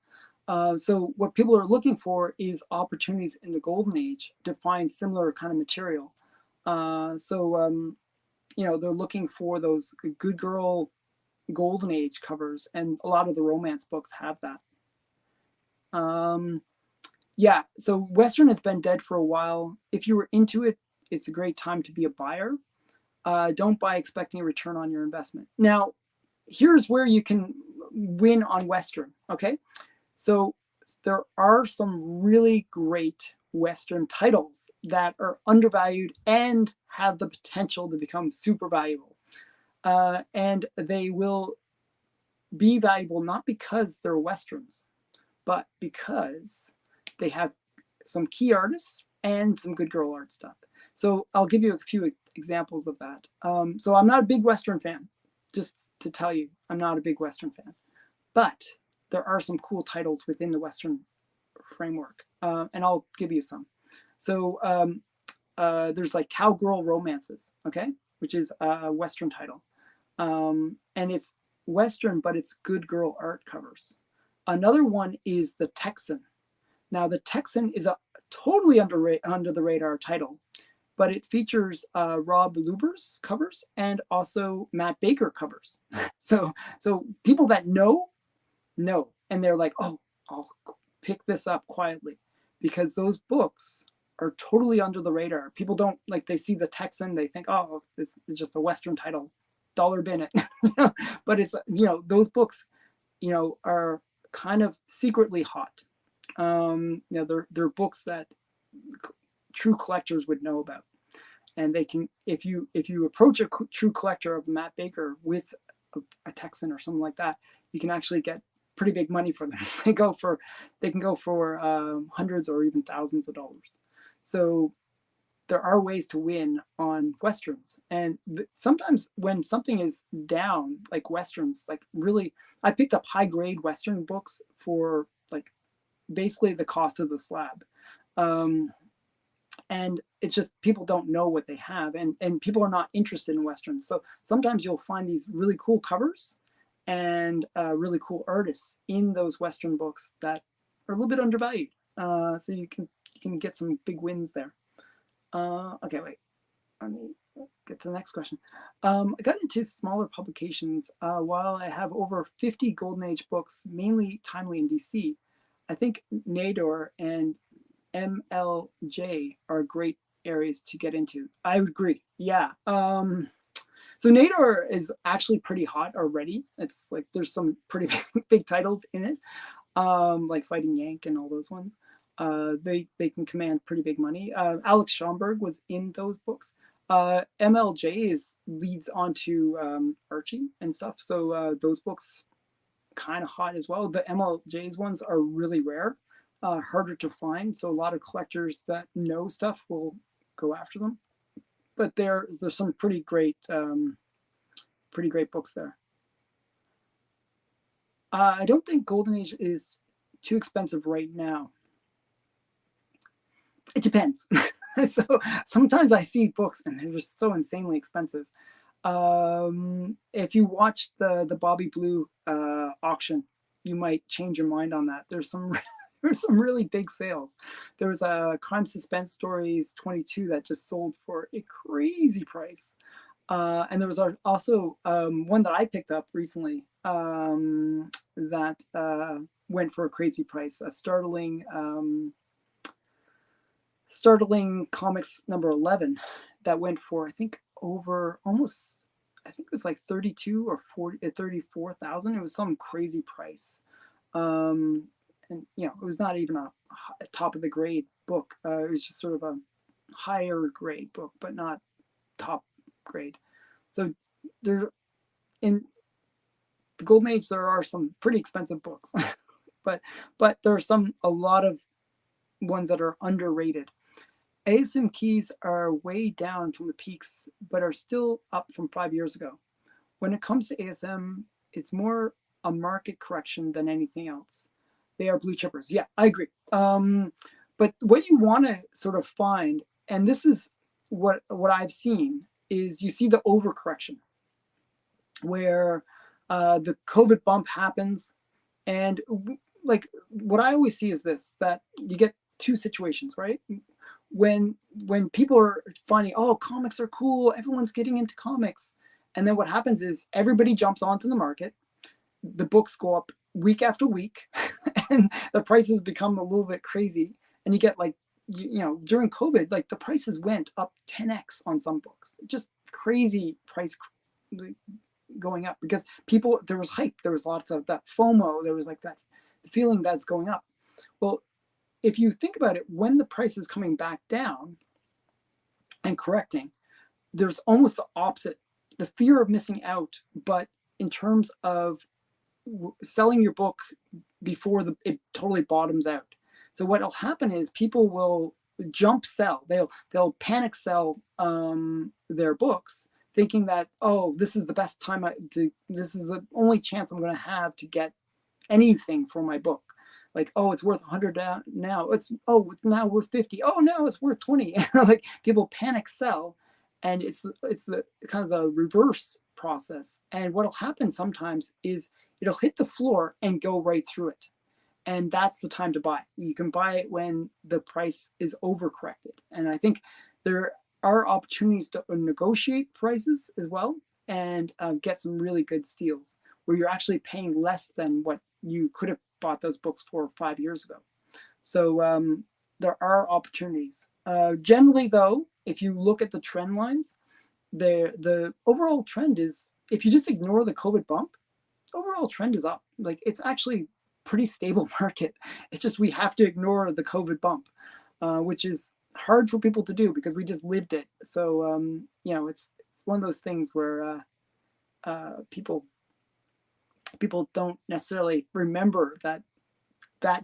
So what people are looking for is opportunities in the Golden Age to find similar kind of material. You know, they're looking for those Good Girl Golden Age covers, and a lot of the romance books have that. Yeah, so Western has been dead for a while. If you were into it, it's a great time to be a buyer. Don't buy expecting a return on your investment. Now, here's where you can win on Western, okay? So there are some really great Western titles that are undervalued and have the potential to become super valuable. And they will be valuable not because they're Westerns, but because they have some key artists and some Good Girl art stuff. So I'll give you a few examples of that. So I'm not a big Western fan, just to tell you, I'm not a big Western fan. But there are some cool titles within the Western framework, and I'll give you some. So there's like Cowgirl Romances, okay, which is a Western title. And it's Western, but it's Good Girl art covers. Another one is The Texan. Now, The Texan is a totally under the radar title, but it features Rob Luber's covers and also Matt Baker covers. So people that know, and they're like, oh, I'll pick this up quietly, because those books are totally under the radar. People don't, like, they see The Texan, they think, oh, this is just a Western title, dollar bin it. But it's, you know, those books, you know, are kind of secretly hot. You know, they're books that true collectors would know about. And they can, if you approach a true collector of Matt Baker with a Texan or something like that, you can actually get pretty big money for them. They can go for hundreds or even thousands of dollars. So there are ways to win on Westerns. And sometimes when something is down, like Westerns, like really, I picked up high grade Western books for like basically the cost of the slab. And it's just people don't know what they have, and people are not interested in Westerns. So sometimes you'll find these really cool covers and really cool artists in those Western books that are a little bit undervalued. So you can get some big wins there. Okay, wait. Let me get to the next question. I got into smaller publications while I have over 50 Golden Age books, mainly timely in DC. I think Nador and MLJ are great areas to get into. I would agree. Yeah. So Nador is actually pretty hot already. It's like there's some pretty big titles in it, like Fighting Yank and all those ones. They can command pretty big money. Alex Schomburg was in those books. MLJ leads onto Archie and stuff. So those books kind of hot as well. The MLJ's ones are really rare. Harder to find, so a lot of collectors that know stuff will go after them. But there's some pretty great books there. I don't think Golden Age is too expensive right now. It depends. So sometimes I see books and they're just so insanely expensive. If you watch the Bobby Blue auction, you might change your mind on that. There's some there's some really big sales. There was a Crime Suspense Stories 22 that just sold for a crazy price. And there was also one that I picked up recently that went for a crazy price, a startling comics number 11 that went for, I think, over almost, I think it was like 32 or 40, 34,000. It was some crazy price. And, you know, it was not even a top of the grade book. It was just sort of a higher grade book, but not top grade. So there, in the Golden Age, there are some pretty expensive books, but there are a lot of ones that are underrated. ASM keys are way down from the peaks, but are still up from 5 years ago. When it comes to ASM, it's more a market correction than anything else. They are blue chippers. Yeah, I agree. But what you want to sort of find, and this is what I've seen, is you see the overcorrection where the COVID bump happens. And like what I always see is this, that you get two situations, right? When people are finding, oh, comics are cool, everyone's getting into comics. And then what happens is everybody jumps onto the market. The books go up week after week and the prices become a little bit crazy. And you get like, you know, during COVID, like the prices went up 10x on some books, just crazy price going up because people, there was hype, there was lots of that FOMO, there was like that feeling that's going up. Well, if you think about it, when the price is coming back down and correcting, there's almost the opposite, the fear of missing out, but in terms of selling your book before it totally bottoms out. So what'll happen is people will jump sell, they'll panic sell their books, thinking that, oh, this is the best time this is the only chance I'm going to have to get anything for my book. Like, oh, it's worth 100 now. It's now worth 50. Oh, no, it's worth 20. Like people panic sell, and it's the kind of the reverse process. And what'll happen sometimes is it'll hit the floor and go right through it. And that's the time to buy. You can buy it when the price is overcorrected. And I think there are opportunities to negotiate prices as well and get some really good steals where you're actually paying less than what you could have bought those books for 5 years ago. So there are opportunities. Generally, though, if you look at the trend lines, the overall trend is, if you just ignore the COVID bump, overall trend is up. Like it's actually pretty stable market. It's just we have to ignore the COVID bump, which is hard for people to do because we just lived it. So you know, it's one of those things where people don't necessarily remember that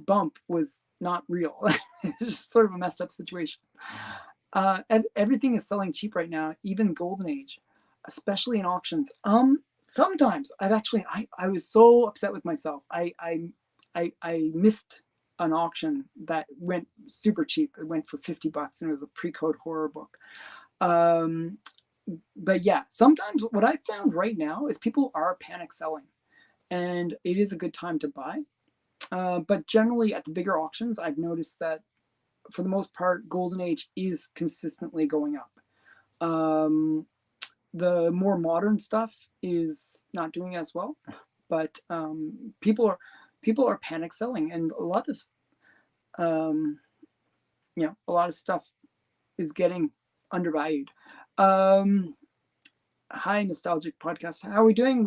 bump was not real. It's just sort of a messed up situation. Everything is selling cheap right now, even Golden Age, especially in auctions. Sometimes I was so upset with myself. I missed an auction that went super cheap. It went for $50 and it was a pre-code horror book. But yeah, sometimes what I found right now is people are panic selling, and it is a good time to buy. But generally at the bigger auctions, I've noticed that for the most part, Golden Age is consistently going up. The more modern stuff is not doing as well, but people are panic selling, and a lot of stuff is getting undervalued. Hi, Nostalgic Podcast. How are we doing?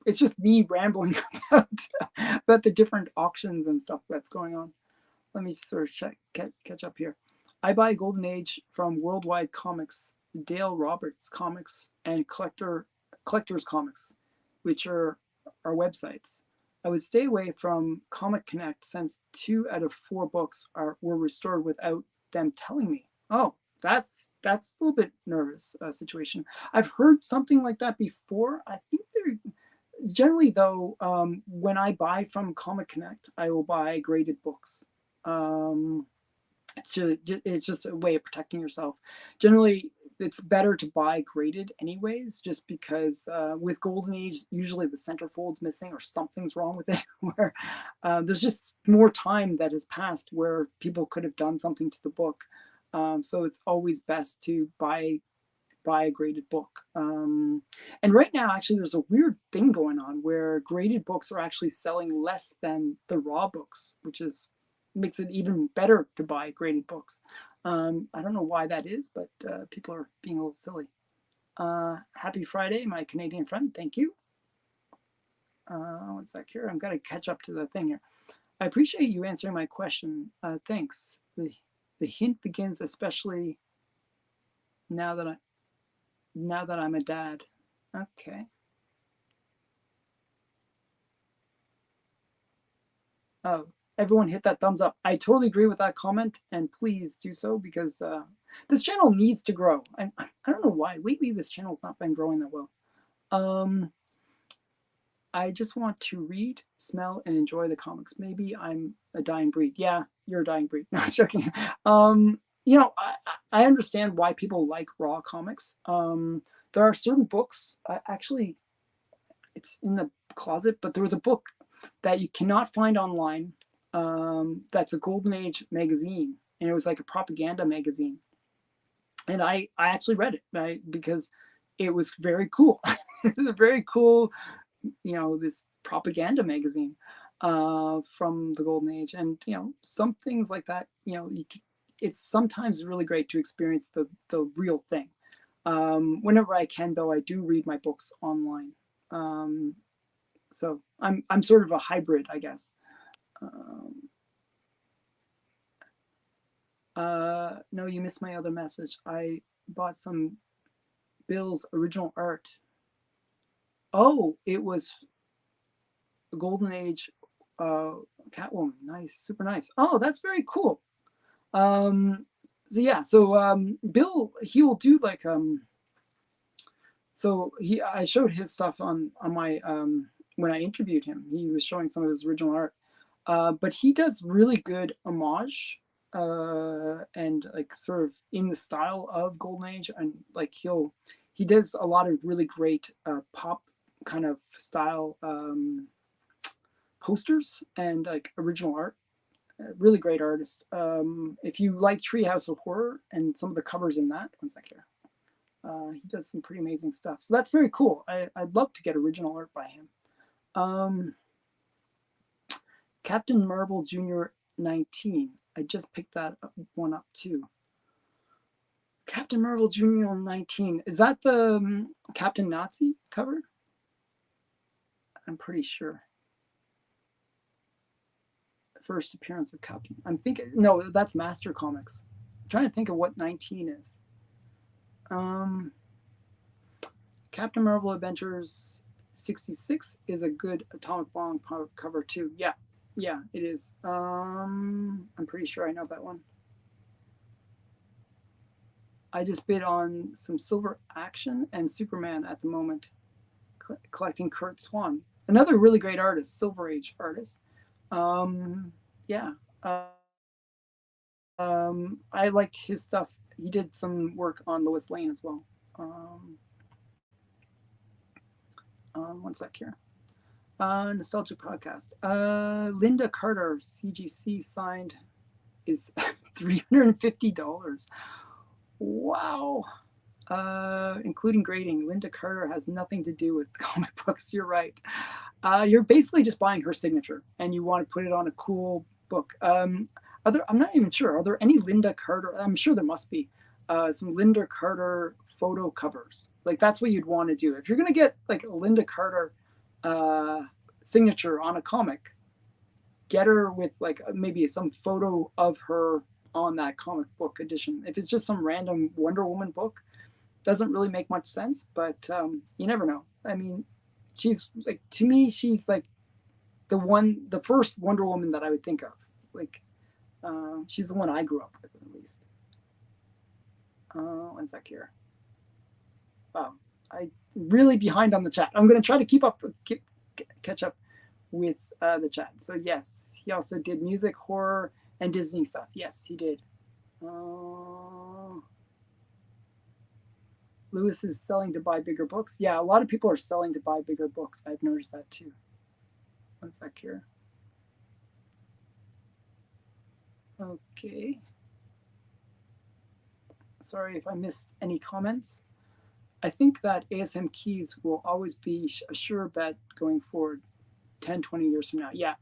It's just me rambling about the different auctions and stuff that's going on. Let me sort of catch up here. I buy Golden Age from Worldwide Comics, Dale Roberts Comics, and Collectors Comics, which are our websites. I would stay away from Comic Connect since 2 out of 4 books were restored without them telling me. Oh, that's a little bit nervous situation. I've heard something like that before. I think generally though, when I buy from Comic Connect, I will buy graded books. Um, it's just a way of protecting yourself. Generally, it's better to buy graded anyways, just because with Golden Age, usually the centerfold's missing or something's wrong with it, where there's just more time that has passed where people could have done something to the book. So it's always best to buy a graded book. And right now, actually, there's a weird thing going on where graded books are actually selling less than the raw books, which is makes it even better to buy graded books. I don't know why that is, but people are being a little silly. Happy Friday, my Canadian friend. Thank you. One sec here. I'm going to catch up to the thing here. I appreciate you answering my question. Thanks. The hint begins especially now that I'm a dad. Okay. Oh, everyone hit that thumbs up. I totally agree with that comment, and please do so because this channel needs to grow. I don't know why. Lately, this channel's not been growing that well. I just want to read, smell, and enjoy the comics. Maybe I'm a dying breed. Yeah, you're a dying breed. No, I was joking. I understand why people like raw comics. There are certain books, actually, it's in the closet, but there was a book that you cannot find online. That's a Golden Age magazine, and it was like a propaganda magazine. And I actually read it because it was very cool. It was a very cool, this propaganda magazine from the Golden Age, and some things like that. It's sometimes really great to experience the real thing. Whenever I can, though, I do read my books online. So I'm sort of a hybrid, I guess. No, you missed my other message. I bought some Bill's original art. Oh, it was a Golden Age Catwoman. Nice, super nice. Oh, that's very cool. So Bill, he will do like I showed his stuff on my when I interviewed him. He was showing some of his original art, but he does really good homage and like sort of in the style of Golden Age, and like he does a lot of really great pop kind of style posters and like original art. Really great artist. If you like Treehouse of Horror and some of the covers in that, one sec here. He does some pretty amazing stuff. So that's very cool. I'd love to get original art by him. Captain Marvel Jr. 19. I just picked that one up too. Captain Marvel Jr. 19. Is that the Captain Nazi cover? I'm pretty sure. First appearance of Captain. I'm thinking, no, that's Master Comics. I'm trying to think of what 19 is. Captain Marvel Adventures 66 is a good Atomic Bomb cover too. Yeah, it is. I'm pretty sure I know that one. I just bid on some Silver Action and Superman at the moment, collecting Kurt Swan, another really great artist, Silver Age artist. I like his stuff. He did some work on Lois Lane as well. One sec here. Nostalgic podcast. Linda Carter CGC signed is $350. Wow. Including grading. Linda Carter has nothing to do with comic books. You're right. You're basically just buying her signature, and you want to put it on a cool book. I'm not even sure. Are there any Linda Carter? I'm sure there must be some Linda Carter photo covers. Like that's what you'd want to do if you're gonna get like a Linda Carter signature on a comic. Get her with like maybe some photo of her on that comic book edition. If it's just some random Wonder Woman book, doesn't really make much sense. But you never know. I mean, she's like, to me, she's like the first Wonder Woman that I would think of. Like, she's the one I grew up with, at least. One sec here. Wow, I really behind on the chat. I'm gonna try to keep up catch up with the chat. So yes, he also did music, horror, and Disney stuff. Yes, he did. Lewis is selling to buy bigger books. Yeah, a lot of people are selling to buy bigger books. I've noticed that too. One sec here. Okay. Sorry if I missed any comments. I think that ASM keys will always be a sure bet going forward 10, 20 years from now. Yeah,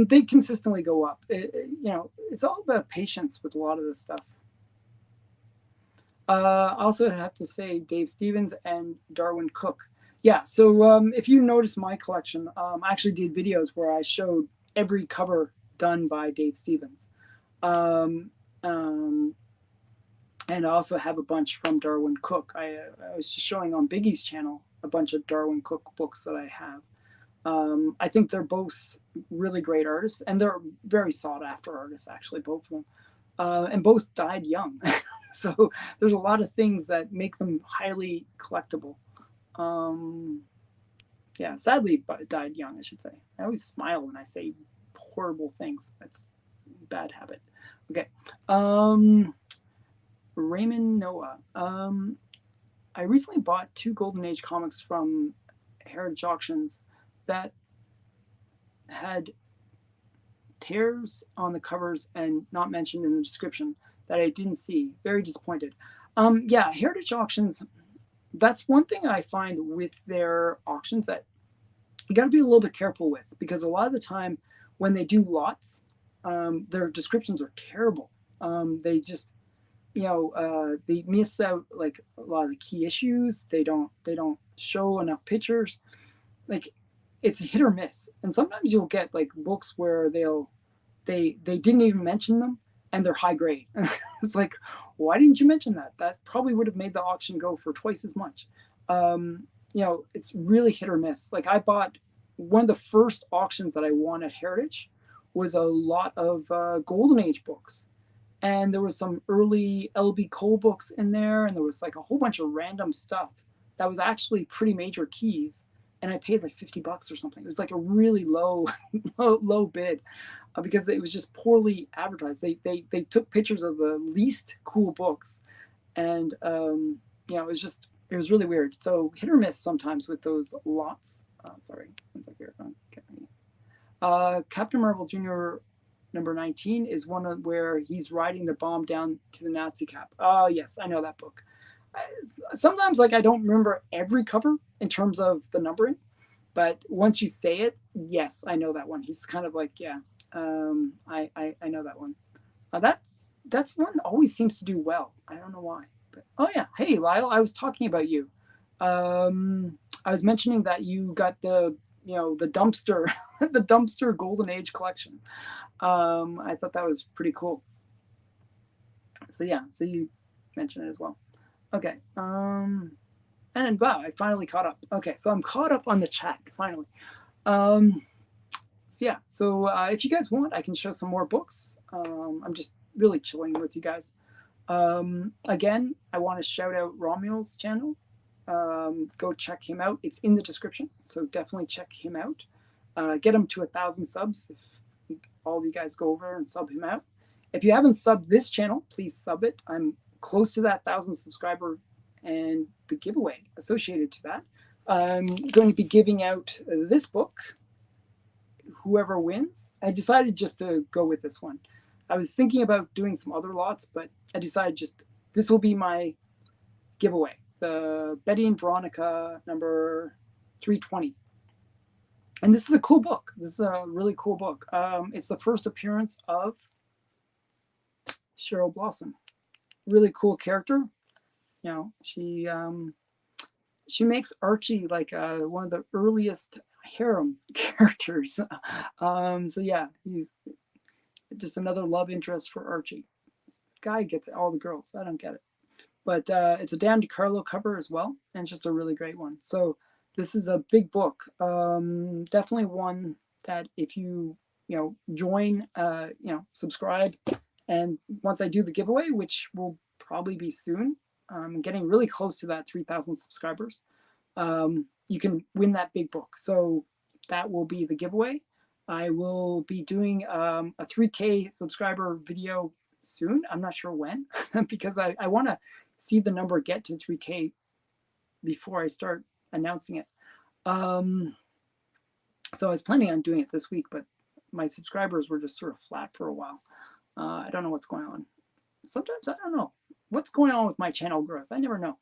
they consistently go up. It's all about patience with a lot of this stuff. Also, I have to say Dave Stevens and Darwin Cook. Yeah, so if you notice my collection, I actually did videos where I showed every cover done by Dave Stevens. And I also have a bunch from Darwin Cook. I was just showing on Biggie's channel a bunch of Darwin Cook books that I have. I think they're both really great artists, and they're very sought after artists, actually, both of them. And both died young. So there's a lot of things that make them highly collectible. Yeah, sadly died young, I should say. I always smile when I say horrible things. That's a bad habit. Okay. Raymond Noah. I recently bought 2 Golden Age comics from Heritage Auctions that had tears on the covers and not mentioned in the description that I didn't see. Very disappointed. Yeah, Heritage Auctions, that's one thing I find with their auctions that you got to be a little bit careful with, because a lot of the time when they do lots, their descriptions are terrible. They just, they miss out like a lot of the key issues. They don't show enough pictures. Like, it's hit or miss. And sometimes you'll get like books where they didn't even mention them and they're high grade. It's like, why didn't you mention that? That probably would have made the auction go for twice as much. It's really hit or miss. Like, I bought one of the first auctions that I won at Heritage was a lot of Golden Age books. And there was some early LB Cole books in there, and there was like a whole bunch of random stuff that was actually pretty major keys. And I paid like $50 or something. It was like a really low bid because it was just poorly advertised. They took pictures of the least cool books, and it was really weird. So hit or miss sometimes with those lots. Sorry, one second here. Okay. Captain Marvel Jr. number 19 is one of where he's riding the bomb down to the Nazi cap. Oh yes, I know that book. Sometimes like I don't remember every cover in terms of the numbering, but once you say it, yes, I know that one. He's kind of like, yeah, I know that one. That's one that always seems to do well. I don't know why. But oh yeah, hey Lyle, I was talking about you. I was mentioning that you got the dumpster the dumpster Golden Age collection. I thought that was pretty cool. So yeah, so you mentioned it as well. Okay. And wow, I finally caught up. Okay, so I'm caught up on the chat finally. So yeah, so if you guys want, I can show some more books. I'm just really chilling with you guys. Again, I want to shout out Romuald's channel. Go check him out. It's in the description, so definitely check him out. Get him to 1,000 subs if all of you guys go over and sub him out. If you haven't subbed this channel, please sub it. I'm close to that 1,000 subscriber and the giveaway associated to that. I'm going to be giving out this book. Whoever wins, I decided just to go with this one. I was thinking about doing some other lots, but I decided this will be my giveaway. The Betty and Veronica number 320. And this is a cool book. This is a really cool book. It's the first appearance of Cheryl Blossom. Really cool character. She makes Archie like one of the earliest harem characters. So yeah, he's just another love interest for Archie. This guy gets all the girls. I don't get it. But it's a Dan DiCarlo cover as well, and just a really great one. So this is a big book. Definitely one that if you join, subscribe, and once I do the giveaway, which will probably be soon, I'm getting really close to that 3,000 subscribers. You can win that big book. So that will be the giveaway. I will be doing a 3K subscriber video soon. I'm not sure when because I want to see the number get to 3K before I start announcing it. So I was planning on doing it this week, but my subscribers were just sort of flat for a while. I don't know what's going on. Sometimes I don't know what's going on with my channel growth. I never know.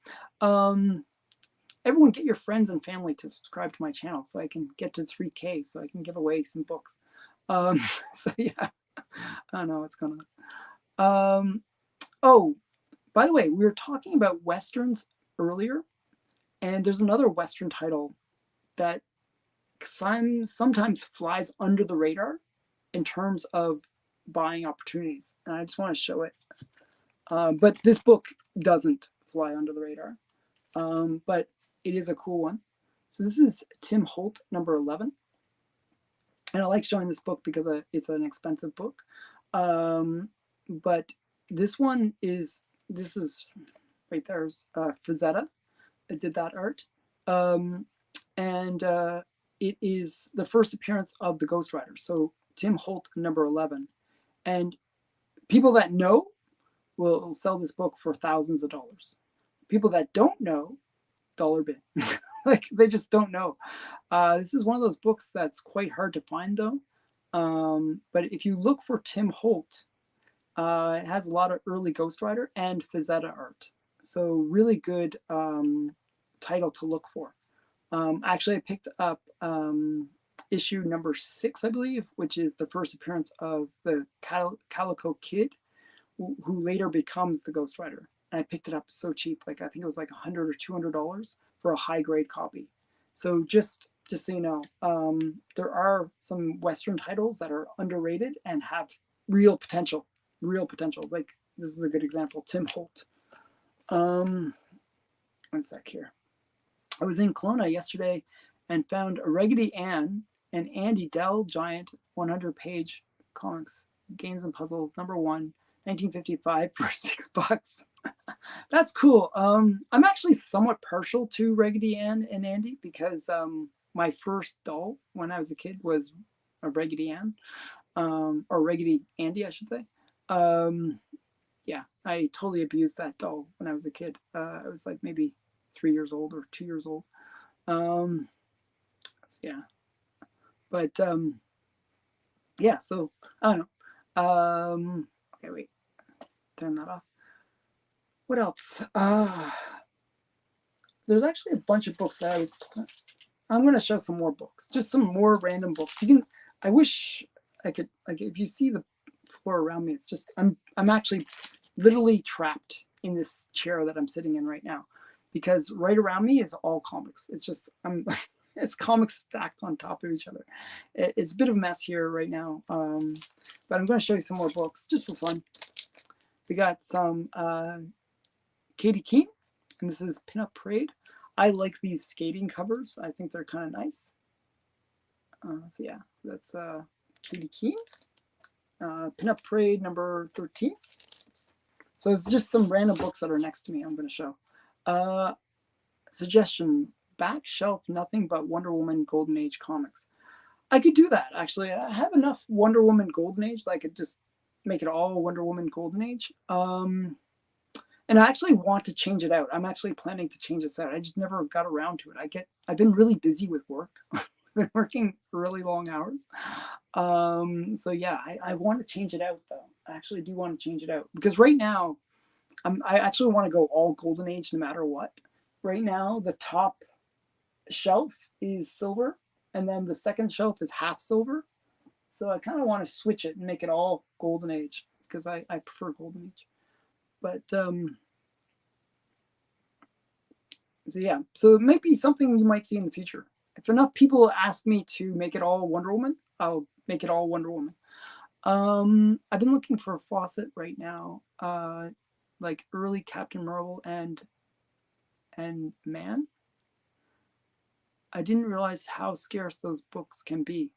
Everyone get your friends and family to subscribe to my channel so I can get to 3K so I can give away some books. So yeah, I don't know what's going on. Oh, by the way, we were talking about Westerns earlier, and there's another Western title that sometimes flies under the radar in terms of buying opportunities. And I just want to show it. But this book doesn't fly under the radar. But it is a cool one. So this is Tim Holt, number 11. And I like showing this book because it's an expensive book. But this one is, right there's Frazetta. I did that art. And it is the first appearance of the Ghost Rider. So Tim Holt, number 11. And people that know will sell this book for thousands of dollars. People that don't know, dollar bin. Like they just don't know. This is one of those books that's quite hard to find though. But if you look for Tim Holt, it has a lot of early Ghost Rider and Frazetta art. So really good title to look for. Actually, I picked up issue number 6, I believe, which is the first appearance of the Calico Kid, who later becomes the Ghost Rider. And I picked it up so cheap, like I think it was like $100 or $200 for a high grade copy. So just so you know, there are some Western titles that are underrated and have real potential. Like this is a good example, Tim Holt. One sec here. I was in Kelowna yesterday and found a Raggedy Ann and Andy Dell Giant 100-page comics, Games and Puzzles, number 1, 1955 for $6. That's cool. I'm actually somewhat partial to Raggedy Ann and Andy because my first doll when I was a kid was a Raggedy Ann, or Raggedy Andy, I should say. Yeah, I totally abused that doll when I was a kid. I was like maybe 3 years old or 2 years old. So yeah, but yeah, so I don't know. Okay, wait, turn that off. What else? There's actually a bunch of books that I'm going to show some more books, just some more random books. You can, I wish I could, like, if you see the floor around me, it's just, I'm actually literally trapped in this chair that I'm sitting in right now, because right around me is all comics. It's just, it's comics stacked on top of each other. It's a bit of a mess here right now, but I'm going to show you some more books just for fun. We got some Katie Keene, and this is Pinup Parade. I like these skating covers. I think they're kind of nice. So yeah, so that's Katie Keene. Pinup Parade number 13. So it's just some random books that are next to me I'm going to show. Suggestion, back shelf nothing but Wonder Woman Golden Age comics. I could do that, actually. I have enough Wonder Woman Golden Age that I could just make it all Wonder Woman Golden Age. And I actually want to change it out. I'm actually planning to change this out. I just never got around to it. I've been really busy with work. I've been working really long hours. So yeah, I want to change it out though. I actually do want to change it out because right now, I actually want to go all Golden Age no matter what. Right now, the top shelf is silver, and then the second shelf is half silver. So I kind of want to switch it and make it all Golden Age because I prefer Golden Age. But so yeah, so it might be something you might see in the future. If enough people ask me to make it all Wonder Woman, I'll make it all Wonder Woman. I've been looking for a faucet right now, like early Captain Marvel and Man. I didn't realize how scarce those books can be.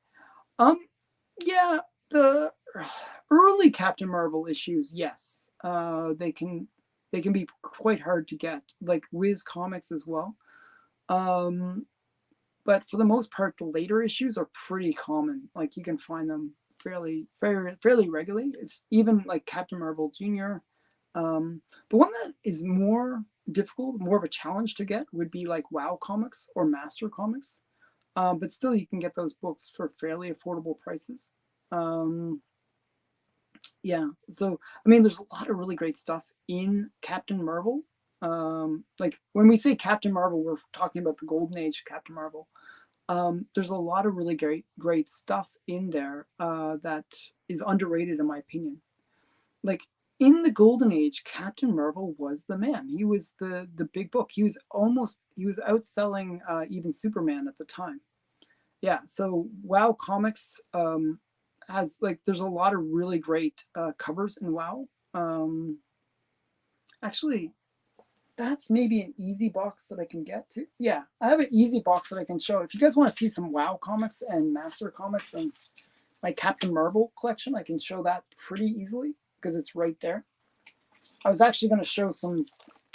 Yeah, the early Captain Marvel issues, yes, they can be quite hard to get, like Wiz Comics as well. But but for the most part, the later issues are pretty common. Like you can find them fairly regularly. It's even like Captain Marvel Jr. The one that is more difficult, more of a challenge to get would be like WoW Comics or Master Comics. But still, you can get those books for fairly affordable prices. Yeah, so I mean, there's a lot of really great stuff in Captain Marvel. Like when we say Captain Marvel, we're talking about the Golden Age Captain Marvel. There's a lot of really great stuff in there that is underrated, in my opinion. Like in the Golden Age, Captain Marvel was the man. He was the big book. He was outselling even Superman at the time. Yeah, so WoW Comics has like there's a lot of really great covers in WoW. Actually, that's maybe an easy box that I can get to. Yeah, I have an easy box that I can show. If you guys want to see some WoW comics and Master Comics and my Captain Marvel collection, I can show that pretty easily because it's right there. I was actually going to show some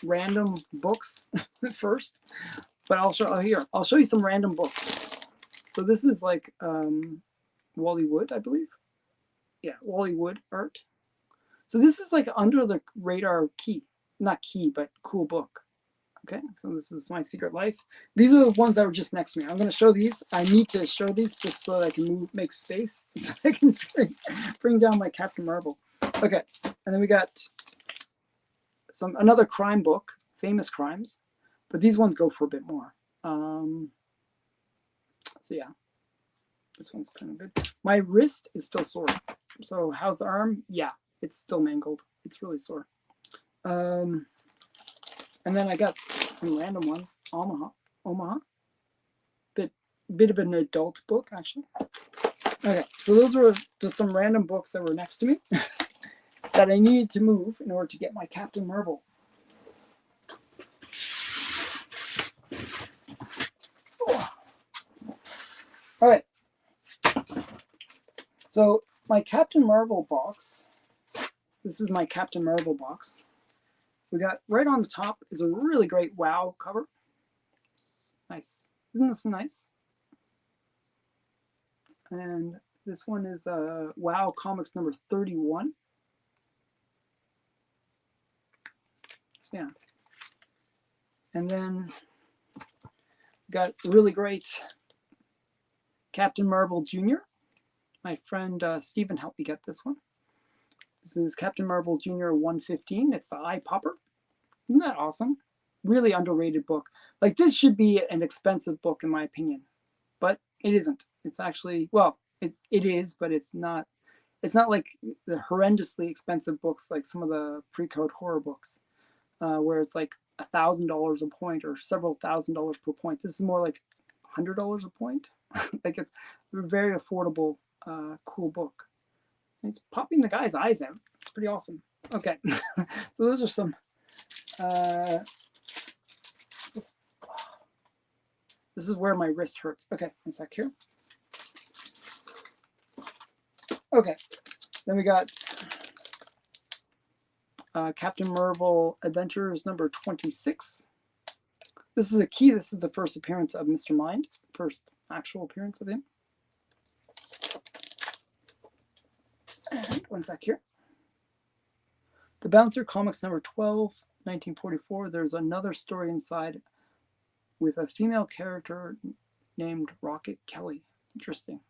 random books first, but I'll show you some random books. So this is like Wally Wood, I believe. Yeah, Wally Wood art. So this is like under the radar not key, but cool book. Okay, so this is My Secret Life. These are the ones that were just next to me. I'm going to show these. I need to show these just so that I can make space so I can bring down my Captain Marvel. Okay, and then we got another crime book, Famous Crimes, but these ones go for a bit more. So yeah, this one's kind of good. My wrist is still sore. So how's the arm? Yeah, it's still mangled. It's really sore. And then I got some random ones. Omaha. Bit of an adult book, actually. Okay, so those were just some random books that were next to me that I needed to move in order to get my Captain Marvel. All right. So my Captain Marvel box, this is my Captain Marvel box. We got right on the top is a really great WoW cover. Nice. Isn't this nice? And this one is WoW Comics number 31. So, yeah. And then got really great Captain Marvel Jr. My friend Stephen helped me get this one. This is Captain Marvel Jr. 115. It's the eye popper. Isn't that awesome? Really underrated book. Like this should be an expensive book in my opinion, but it isn't. It's actually, well, it is, but it's not like the horrendously expensive books like some of the pre-code horror books where it's like $1,000 a point or several $1,000s per point. This is more like $100 a point. Like it's a very affordable, cool book. And it's popping the guy's eyes out. It's pretty awesome. Okay, so those are some. This is where my wrist hurts. Okay, one sec here. Okay, then we got Captain Marvel Adventures number 26. This is a key. This is the first appearance of Mr. Mind, first actual appearance of him. And one sec here. The Bouncer Comics number 12, 1944. There's another story inside with a female character named Rocket Kelly. Interesting.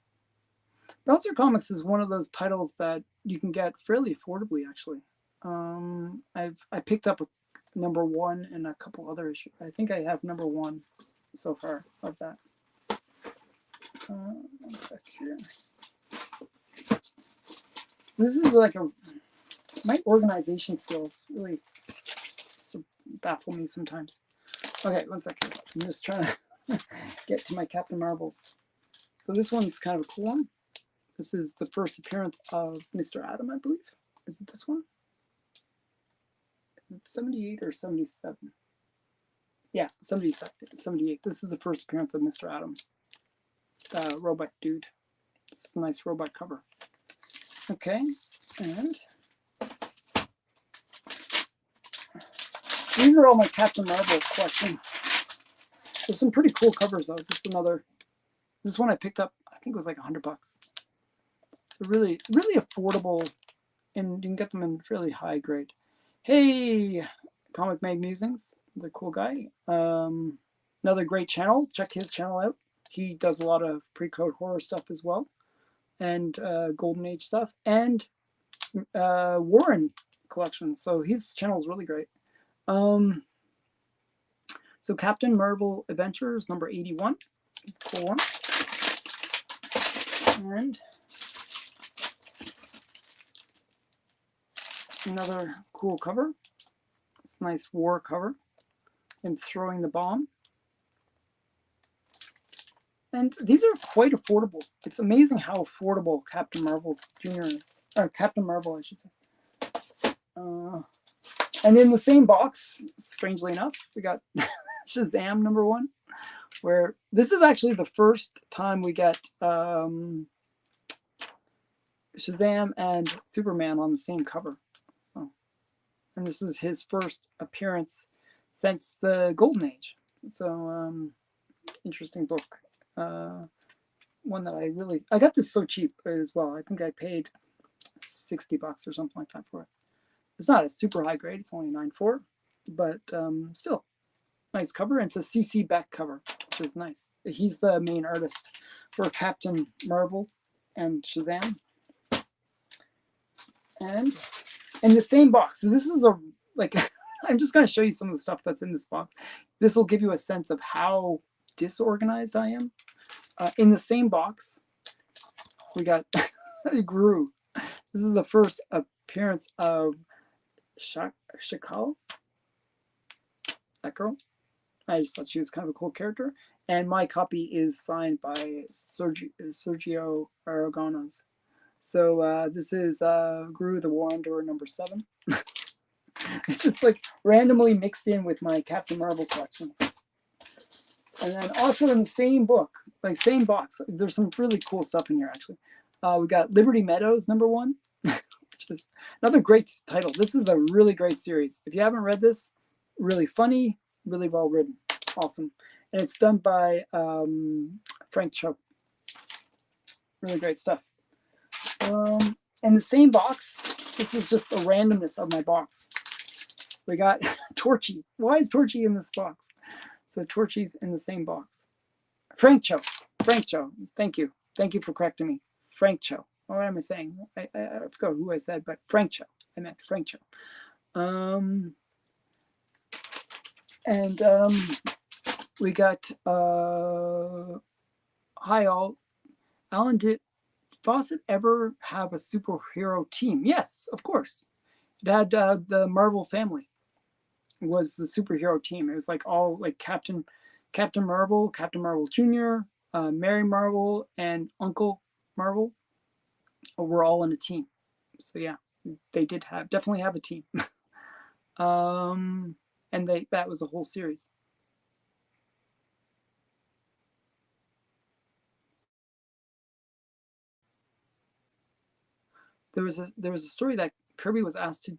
Bouncer Comics is one of those titles that you can get fairly affordably, actually. I picked up a number 1 and a couple other issues. I think I have number 1 so far of that. One sec here. This is like my organization skills really baffle me sometimes. Okay, one second. I'm just trying to get to my Captain Marvels. So this one's kind of a cool one. This is the first appearance of Mr. Atom, I believe. Is it this one? Is it 78 or 77? Yeah, 78. This is the first appearance of Mr. Atom. Robot dude. This is a nice robot cover. Okay, and these are all my Captain Marvel collection. There's some pretty cool covers though. This is another This one I picked up, I think it was like $100. So really, really affordable, and you can get them in fairly high grade. Hey, Comic Mag Musings, the cool guy. Another great channel. Check his channel out. He does a lot of pre-code horror stuff as well, and Golden Age stuff, and Warren collections. So his channel is really great. So Captain Marvel Adventures number 81, cool one. And another cool cover. It's a nice war cover. Him throwing the bomb. And these are quite affordable. It's amazing how affordable Captain Marvel Jr. is. Or Captain Marvel, I should say. And in the same box, strangely enough, we got Shazam number 1, where this is actually the first time we get Shazam and Superman on the same cover. So, and this is his first appearance since the Golden Age. So, interesting book. One that I got this so cheap as well. I think I paid $60 or something like that for it. It's not a super high grade. It's only a 9.4, but still nice cover. And it's a CC Beck cover, which is nice. He's the main artist for Captain Marvel and Shazam. And in the same box, so this is I'm just going to show you some of the stuff that's in this box. This will give you a sense of how disorganized I am. In the same box, we got Gru. This is the first appearance of Shakal. That girl. I just thought she was kind of a cool character. And my copy is signed by Sergio Aragones. So this is Gru the Wanderer number 7. It's just like randomly mixed in with my Captain Marvel collection. And then also in the same book, like same box, there's some really cool stuff in here actually. We got Liberty Meadows number 1, which is another great title. This is a really great series. If you haven't read this, really funny, really well written, awesome. And it's done by Frank Cho. Really great stuff. In the same box, this is just the randomness of my box. We got Torchy. Why is Torchy in this box? So Torchy's in the same box. Frank Cho. Frank Cho. Thank you. Thank you for correcting me. Frank Cho. What am I saying? I forgot who I said, but Frank Cho. I meant Frank Cho. We got hi all. Alan, did Fawcett ever have a superhero team? Yes, of course. It had the Marvel family was the superhero team. It was like all like Captain Marvel, Captain Marvel Jr., Mary Marvel, and Uncle Marvel were all in a team. So yeah, they did definitely have a team. And that was a whole series. There was a story that Kirby was asked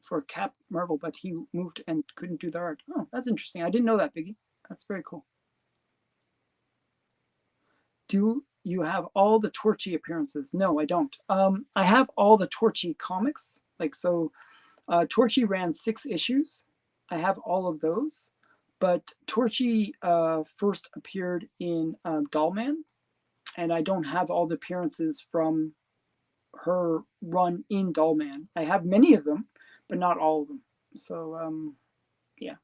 for Cap Marvel, but he moved and couldn't do the art. Oh, that's interesting. I didn't know that, Biggie. That's very cool. Do you have all the Torchy appearances? No, I don't. I have all the Torchy comics. Like so, Torchy ran 6 issues. I have all of those. But Torchy first appeared in Dollman, and I don't have all the appearances from her run in Dollman. I have many of them, but not all of them. So yeah,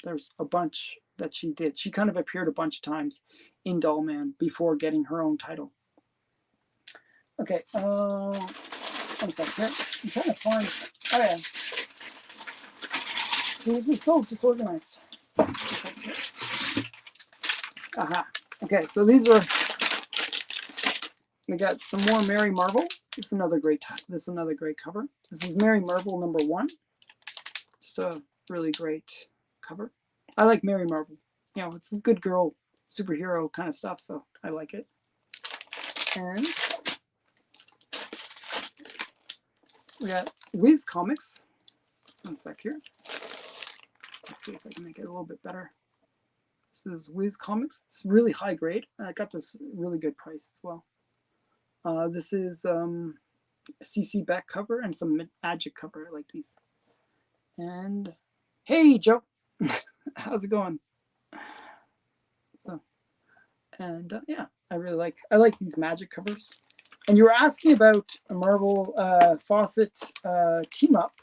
there's a bunch that she did. She kind of appeared a bunch of times in Dollman before getting her own title. Okay, one second. I'm trying to find. Oh yeah, this is so disorganized. Aha. Okay, so these are. We got some more Mary Marvel. This is another great cover. This is Mary Marvel number 1. Just a really great cover. I like Mary Marvel. You know, it's a good girl superhero kind of stuff, so I like it. And we got Wiz Comics. One sec here. Let's see if I can make it a little bit better. This is Wiz Comics. It's really high grade. I got this really good price as well. This is CC Beck cover and some Magic cover. I like these. And hey, Joe, how's it going? So, and yeah, I like these Magic covers. And you were asking about a Marvel Fawcett team up,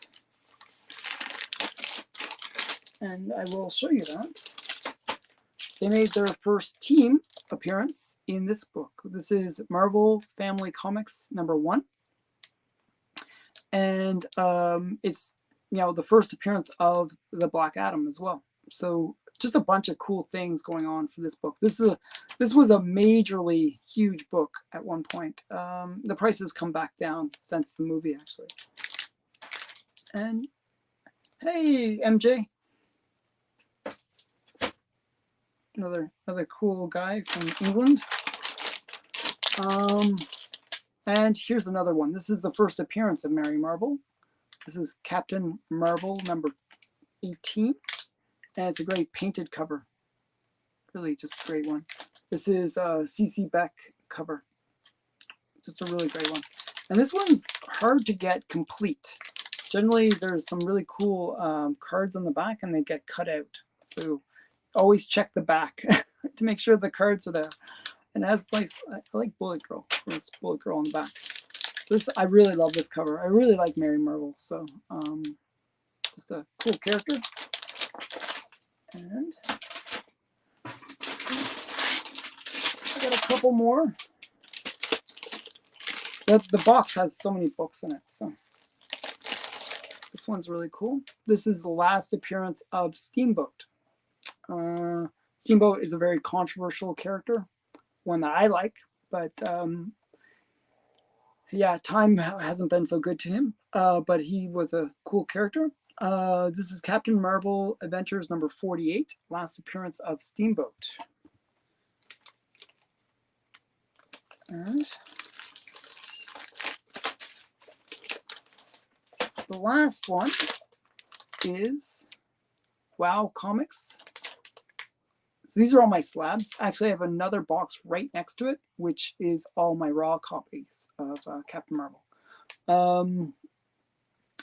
and I will show you that. They made their first team appearance in this book. This is Marvel Family Comics #1, and it's the first appearance of the Black Adam as well. So just a bunch of cool things going on for this book. This was a majorly huge book at one point. The price has come back down since the movie, actually. And hey, MJ. Another cool guy from England. And here's another one. This is the first appearance of Mary Marvel. This is Captain Marvel #18. And it's a great painted cover. Really just a great one. This is a CC Beck cover. Just a really great one. And this one's hard to get complete. Generally, there's some really cool cards on the back and they get cut out. So always check the back to make sure the cards are there. And it has nice, I like Bullet Girl. There's Bullet Girl on the back. I really love this cover. I really like Mary Marvel. So just a cool character. And I got a couple more. The box has so many books in it. So this one's really cool. This is the last appearance of Steamboat. Steamboat is a very controversial character, one that I like, but yeah, time hasn't been so good to him, but he was a cool character. This is Captain Marvel Adventures #48, last appearance of Steamboat. And the last one is WoW Comics. So these are all my slabs. Actually, I have another box right next to it, which is all my raw copies of Captain Marvel.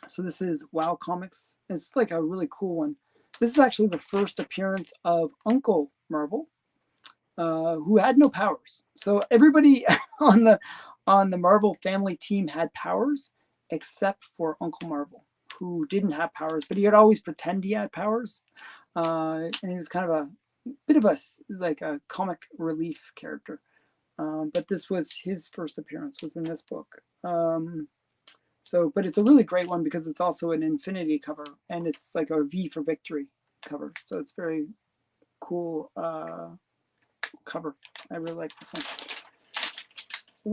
So this is WoW Comics. It's like a really cool one. This is actually the first appearance of Uncle Marvel, who had no powers. So everybody on the Marvel family team had powers, except for Uncle Marvel, who didn't have powers, but he would always pretend he had powers. And he was kind of a bit of a comic relief character. But this was his first appearance, was in this book. But it's a really great one because it's also an Infinity cover, and it's like a V for Victory cover. So it's very cool cover. I really like this one. So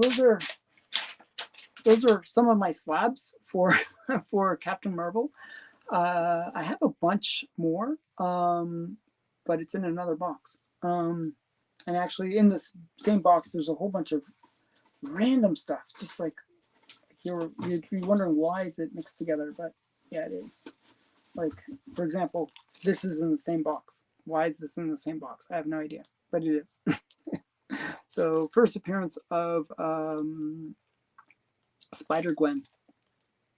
those are some of my slabs for for Captain Marvel. I have a bunch more, but it's in another box. And actually, in this same box, there's a whole bunch of random stuff, just like you'd be wondering why is it mixed together, but yeah, it is. Like, for example, this is in the same box. Why is this in the same box? I have no idea, but it is. So, first appearance of Spider-Gwen.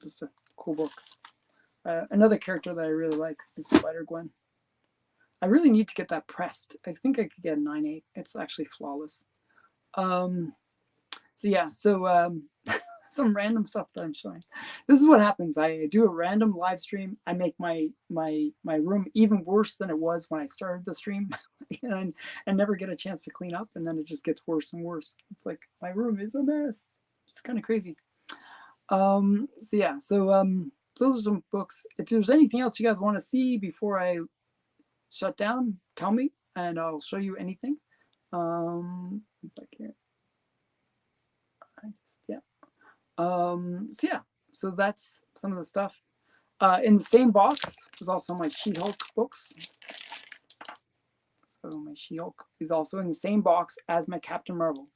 Just a cool book. Another character that I really like is Spider-Gwen. I really need to get that pressed. I think I could get a 9/8. It's actually flawless. Some random stuff that I'm showing. This is what happens. I do a random live stream. I make my room even worse than it was when I started the stream, and never get a chance to clean up, and then it just gets worse and worse. It's like my room is a mess. It's kind of crazy. Those are some books. If there's anything else you guys want to see before I shut down, tell me, and I'll show you anything. It's like here. So that's some of the stuff. In the same box is also my She-Hulk books. So my She-Hulk is also in the same box as my Captain Marvel.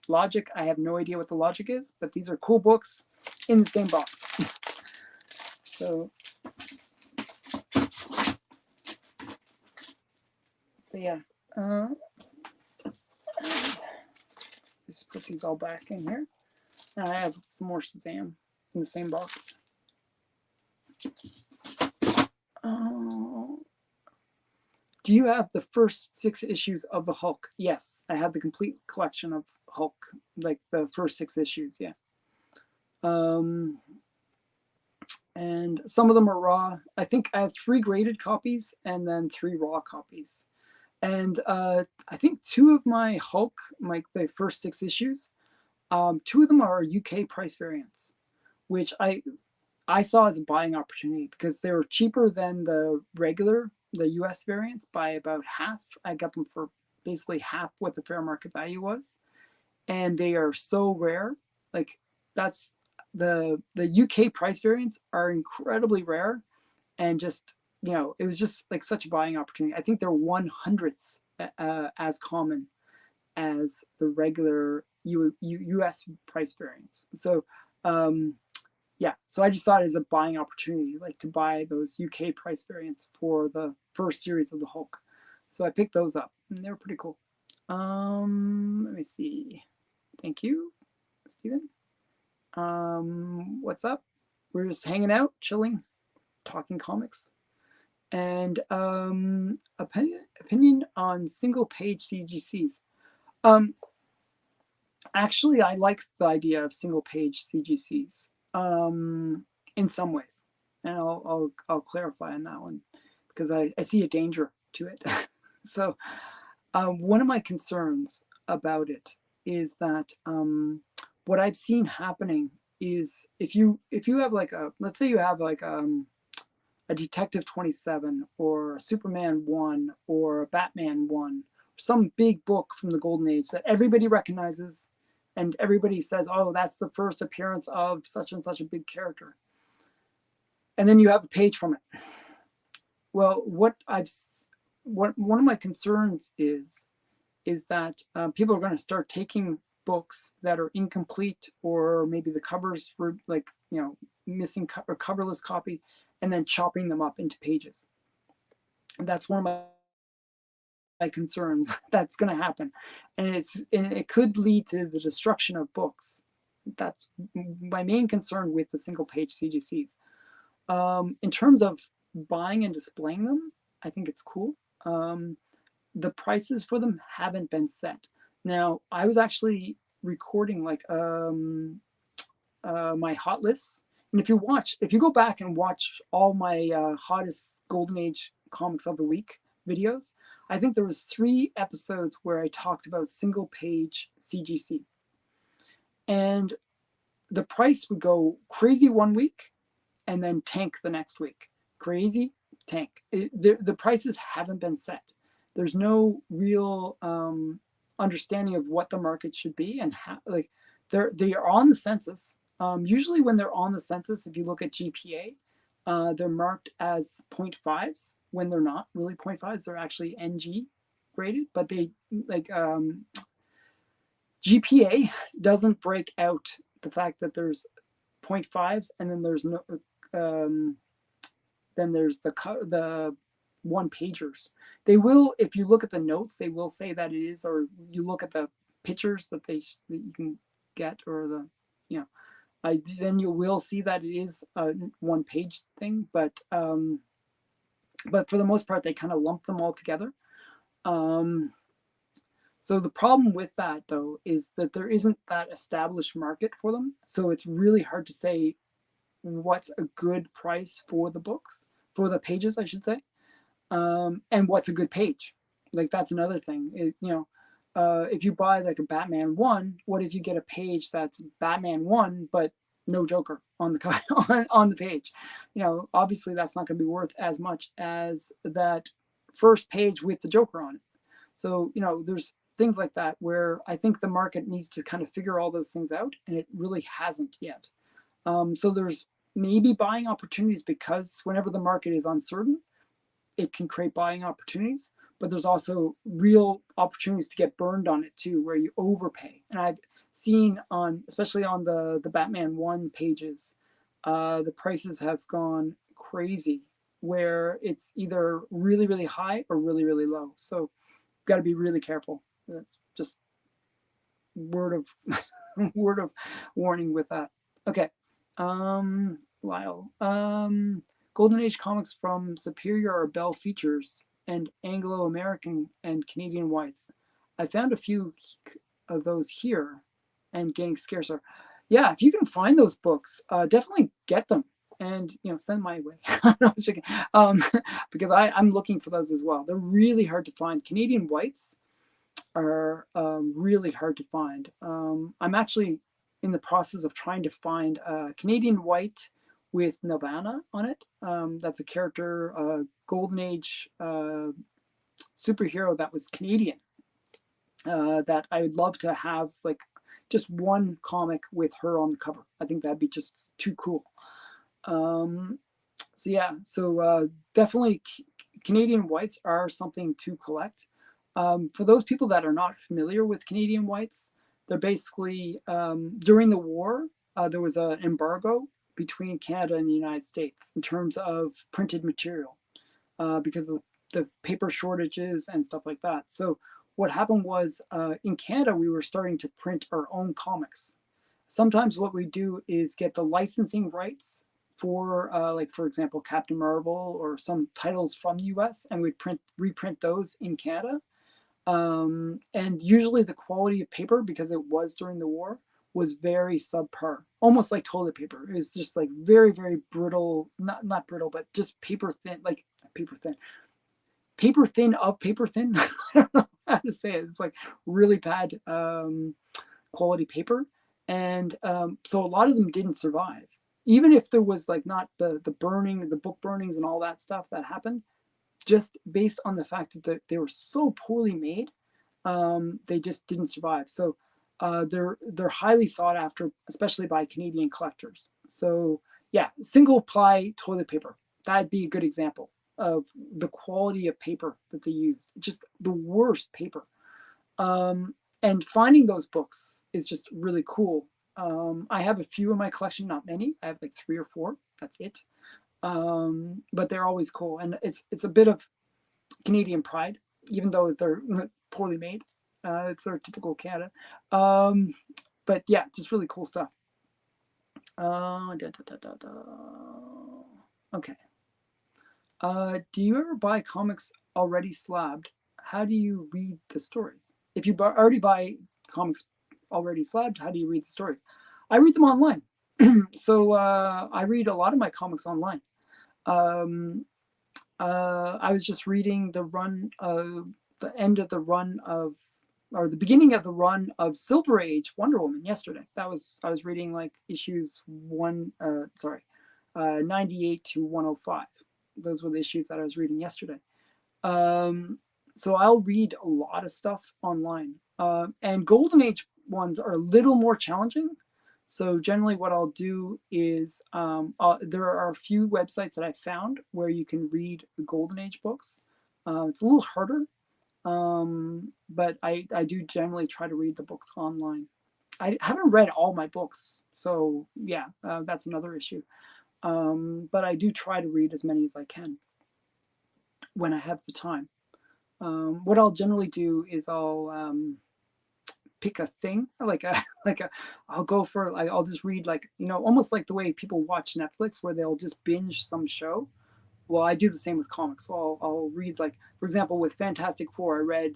Logic, I have no idea what the logic is, but these are cool books in the same box. So yeah, just put these all back in here. And I have some more Shazam in the same box. Do you have the first 6 issues of the Hulk? Yes, I have the complete collection of Hulk, like the first 6 issues. Yeah. And some of them are raw. I think I have 3 graded copies and then 3 raw copies. And I think 2 of my Hulk, like the first 6 issues, 2 of them are UK price variants, which I saw as a buying opportunity because they were cheaper than the US variants by about half. I got them for basically half what the fair market value was. And they are so rare. Like that's the UK price variants are incredibly rare, and just, you know, it was just like such a buying opportunity. I think they're 1/100th as common as the regular US price variants. So yeah, so I just thought it was a buying opportunity, like to buy those UK price variants for the first series of the Hulk. So I picked those up, and they were pretty cool. Let me see. Thank you, Steven. What's up? We're just hanging out, chilling, talking comics. And opinion on single-page CGCs. Actually, I like the idea of single-page CGCs in some ways, and I'll clarify on that one because I see a danger to it. So one of my concerns about it is that what I've seen happening is if you have like let's say you have like a Detective 27 or a Superman 1 or a Batman 1, some big book from the Golden Age that everybody recognizes and everybody says, oh, that's the first appearance of such and such a big character. And then you have a page from it. Well, one of my concerns is that people are going to start taking books that are incomplete, or maybe the covers were like, you know, missing or coverless copy, and then chopping them up into pages. And that's one of my concerns. That's going to happen, and it could lead to the destruction of books. That's my main concern with the single page CGCs. In terms of buying and displaying them, I think it's cool. The prices for them haven't been set. Now, I was actually recording like my hot lists, and if you go back and watch all my hottest Golden Age comics of the week videos, I think there was 3 episodes where I talked about single page CGC, and the price would go crazy one week and then tank the next week. Crazy, tank. The prices haven't been set. There's no real understanding of what the market should be, and how, like, they are on the census. Usually when they're on the census, if you look at GPA, they're marked as 0.5s when they're not really 0.5s. They're actually NG graded, but they like GPA doesn't break out the fact that there's 0.5s and then there's no then there's the one pagers. They will, if you look at the notes, they will say that it is, or you look at the pictures that that you can get, or the, you know, then you will see that it is a one page thing, but for the most part they kind of lump them all together. So the problem with that, though, is that there isn't that established market for them, so it's really hard to say what's a good price for the books, for the pages, I should say, and what's a good page. Like, that's another thing. You know, if you buy like a Batman 1, what if you get a page that's Batman 1 but no Joker on the on the page? You know, obviously that's not going to be worth as much as that first page with the Joker on it. So, you know, there's things like that where I think the market needs to kind of figure all those things out, and it really hasn't yet. So there's maybe buying opportunities, because whenever the market is uncertain, it can create buying opportunities, but there's also real opportunities to get burned on it too, where you overpay. And I've seen on, especially on the Batman 1 pages, the prices have gone crazy where it's either really, really high or really, really low. So got to be really careful. That's just word of word of warning with that. Okay. Lyle. Golden Age comics from Superior or Bell Features and Anglo-American and Canadian whites. I found a few of those here and getting scarcer. Yeah, if you can find those books, definitely get them and send my way. No, because I'm looking for those as well. They're really hard to find. Canadian whites are really hard to find. I'm actually in the process of trying to find a Canadian white with Nirvana on it. That's a character, Golden Age superhero that was Canadian. That I would love to have like just one comic with her on the cover. I think that'd be just too cool. So yeah, so definitely Canadian whites are something to collect. For those people that are not familiar with Canadian whites, they're basically during the war, there was an embargo between Canada and the United States in terms of printed material because of the paper shortages and stuff like that. So what happened was in Canada, we were starting to print our own comics. Sometimes what we do is get the licensing rights for, like for example, Captain Marvel or some titles from the US, and we'd reprint those in Canada. And usually the quality of paper, because it was during the war, was very subpar, almost like toilet paper. It was just like very, very brittle, not brittle, but just paper thin, like paper thin of paper thin. I don't know how to say it. It's like really bad quality paper. And so a lot of them didn't survive. Even if there was like not the burning, the book burnings and all that stuff that happened, just based on the fact that they were so poorly made, they just didn't survive. So they're highly sought after, especially by Canadian collectors. So yeah, single ply toilet paper. That'd be a good example of the quality of paper that they used. Just the worst paper. And finding those books is just really cool. I have a few in my collection, not many. I have like 3 or 4. That's it. But they're always cool, and it's a bit of Canadian pride, even though they're poorly made. It's sort of typical Canada. But yeah, just really cool stuff. Okay. Do you ever buy comics already slabbed? How do you read the stories? If you already buy comics already slabbed, how do you read the stories? I read them online. So I read a lot of my comics online. I was just reading the end of the run of, or the beginning of the run of Silver Age Wonder Woman yesterday. I was reading like issues 98 to 105. Those were the issues that I was reading yesterday. So I'll read a lot of stuff online. And Golden Age ones are a little more challenging. So generally what I'll do is there are a few websites that I found where you can read the Golden Age books. It's a little harder, but I do generally try to read the books online. I haven't read all my books, so yeah, that's another issue. But I do try to read as many as I can when I have the time. What I'll generally do is I'll pick a thing I'll go for like I'll just read like almost like the way people watch Netflix where they'll just binge some show. Well, I do the same with comics. So I'll read like for example with Fantastic Four, I read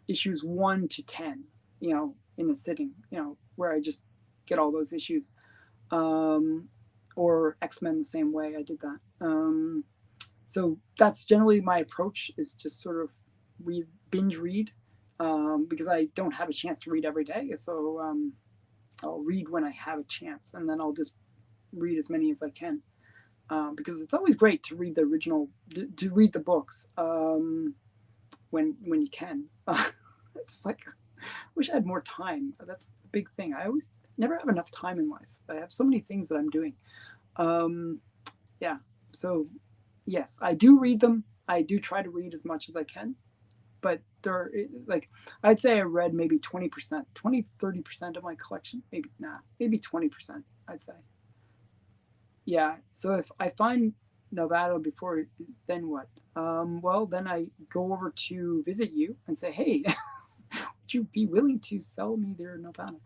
issues 1 to 10, in a sitting, where I just get all those issues. Or X-Men the same way I did that. So that's generally my approach, is just sort of binge read, because I don't have a chance to read every day. So I'll read when I have a chance, and then I'll just read as many as I can, because it's always great to read the original, to read the books when you can. It's like, I wish I had more time. That's the big thing. I always never have enough time in life. I have so many things that I'm doing. Yeah. So yes, I do read them. I do try to read as much as I can, but they're like, I'd say I read maybe 20%, 30% of my collection. Maybe 20%, I'd say. Yeah. So if I find Nevada before, then what? Well, then I go over to visit you and say, hey, would you be willing to sell me their Nevada?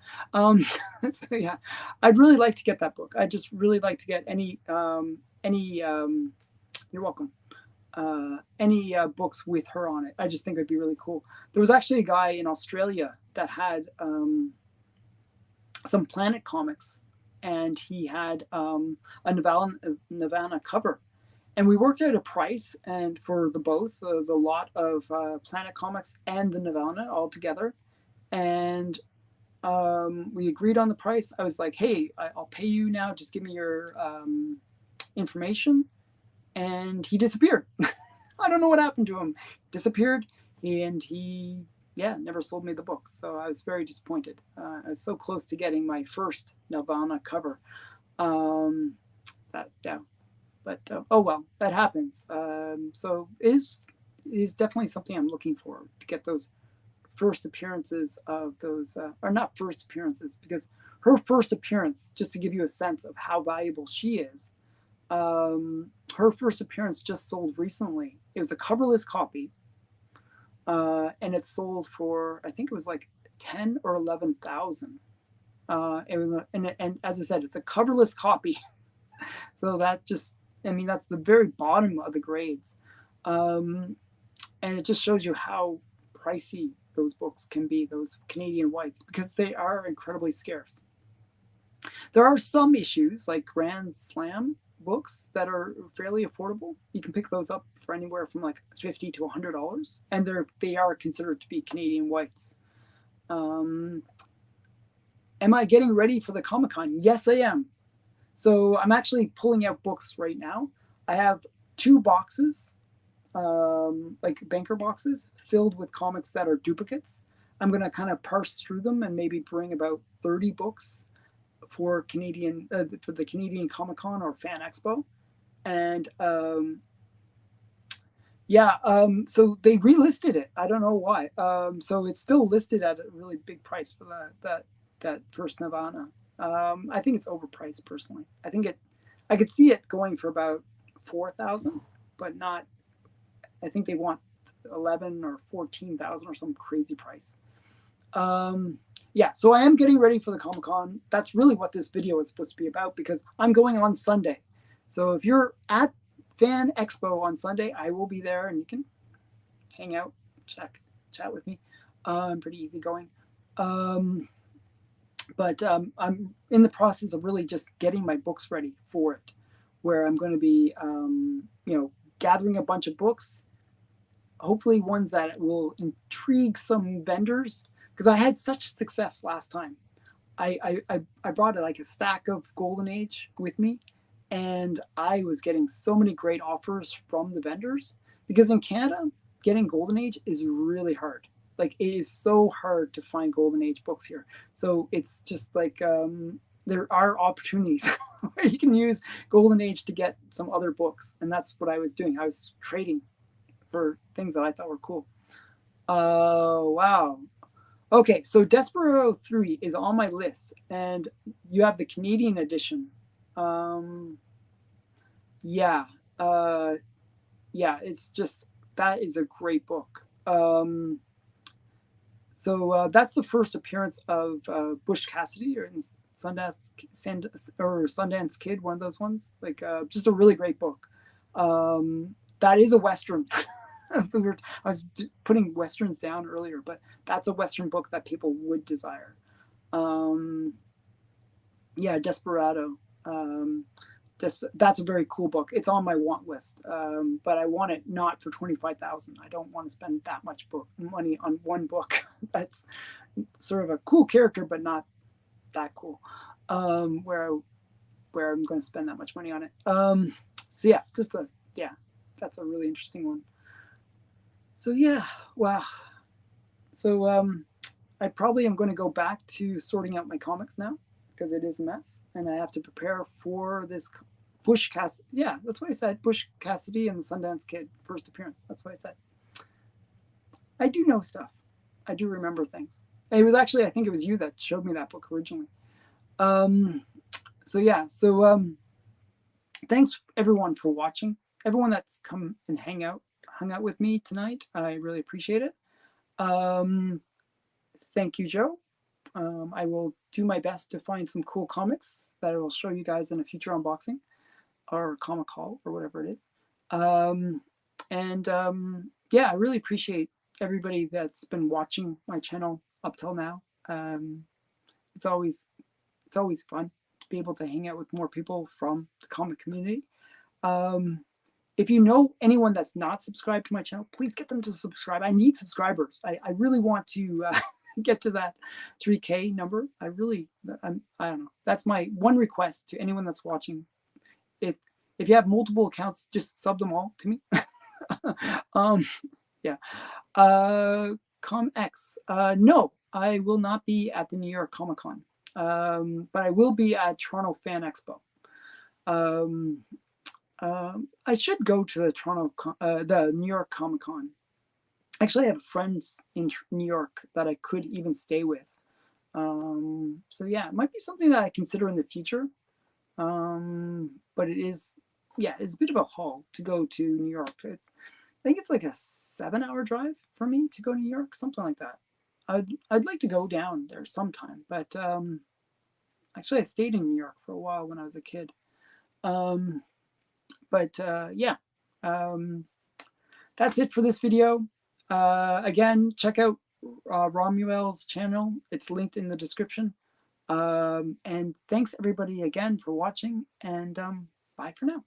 So yeah, I'd really like to get that book. I'd just really like to get you're welcome. Any books with her on it. I just think it'd be really cool. There was actually a guy in Australia that had some Planet comics, and he had a Nirvana cover. And we worked out a price, and for the both the lot of Planet comics and the Nirvana all together, and we agreed on the price. I was like, "Hey, I'll pay you now. Just give me your information." And he disappeared. I don't know what happened to him. Disappeared, and he never sold me the book. So I was very disappointed. I was so close to getting my first Nirvana cover. But oh well, that happens. So it is definitely something I'm looking for, to get those first appearances of those, or not first appearances, because her first appearance, just to give you a sense of how valuable she is, her first appearance just sold recently. It was a coverless copy, and it sold for, I think it was like 10 or 11,000. It was, and as I said, it's a coverless copy, so that just, I mean, that's the very bottom of the grades, and it just shows you how pricey those books can be, those Canadian whites, because they are incredibly scarce. There are some issues like Grand Slam books that are fairly affordable. You can pick those up for anywhere from like $50 to $100, and they are considered to be Canadian whites. Am I getting ready for the Comic-Con? Yes, I am. So I'm actually pulling out books right now. I have 2 boxes, like banker boxes, filled with comics that are duplicates. I'm going to kind of parse through them and maybe bring about 30 books for the Canadian Comic-Con or Fan Expo. And so they relisted it. I don't know why. So it's still listed at a really big price for that first Nirvana. I think it's overpriced personally. I could see it going for about 4,000, but not. I think they want 11 or 14,000 or some crazy price. So I am getting ready for the Comic-Con. That's really what this video is supposed to be about, because I'm going on Sunday. So if you're at Fan Expo on Sunday, I will be there, and you can hang out, chat with me. I'm pretty easygoing. But I'm in the process of really just getting my books ready for it, where I'm going to be, gathering a bunch of books, hopefully ones that will intrigue some vendors, because I had such success last time. I brought like a stack of Golden Age with me, and I was getting so many great offers from the vendors, because in Canada, getting Golden Age is really hard. Like, it is so hard to find Golden Age books here. So it's just like, there are opportunities where you can use Golden Age to get some other books. And that's what I was doing. I was trading for things that I thought were cool. Oh, wow. Okay, so Desperado 3 is on my list, and you have the Canadian edition. It's just, that is a great book. So that's the first appearance of Bush Cassidy, or Sundance Kid, one of those ones. Like, just a really great book. That is a Western. I was putting Westerns down earlier, but that's a Western book that people would desire. Desperado. That's a very cool book. It's on my want list, but I want it not for 25,000. I don't want to spend that much money on one book. That's sort of a cool character, but not that cool. Where I'm going to spend that much money on it. That's a really interesting one. So wow. So I probably am going to go back to sorting out my comics now, because it is a mess, and I have to prepare for this Bush Cassidy. Yeah, that's what I said. Bush Cassidy and the Sundance Kid first appearance. That's what I said. I do know stuff. I do remember things. It was actually, I think it was you that showed me that book originally. thanks everyone for watching. Everyone that's come and hung out with me tonight. I really appreciate it. Thank you, Joe. I will do my best to find some cool comics that I will show you guys in a future unboxing or comic haul or whatever it is. Yeah, I really appreciate everybody that's been watching my channel up till now. It's always fun to be able to hang out with more people from the comic community. If you know anyone that's not subscribed to my channel, please get them to subscribe. I need subscribers. I really want to get to that 3K number. I don't know. That's my one request to anyone that's watching. If you have multiple accounts, just sub them all to me. Yeah. ComX. No, I will not be at the New York Comic Con, but I will be at Toronto Fan Expo. I should go to the New York Comic Con. Actually, I have friends in New York that I could even stay with. So yeah, it might be something that I consider in the future. But it's a bit of a haul to go to New York. I think it's like a 7-hour drive for me to go to New York, something like that. I'd like to go down there sometime, but actually I stayed in New York for a while when I was a kid. Yeah, that's it for this video. Again, check out Romuel's channel. It's linked in the description. And thanks everybody again for watching, and bye for now.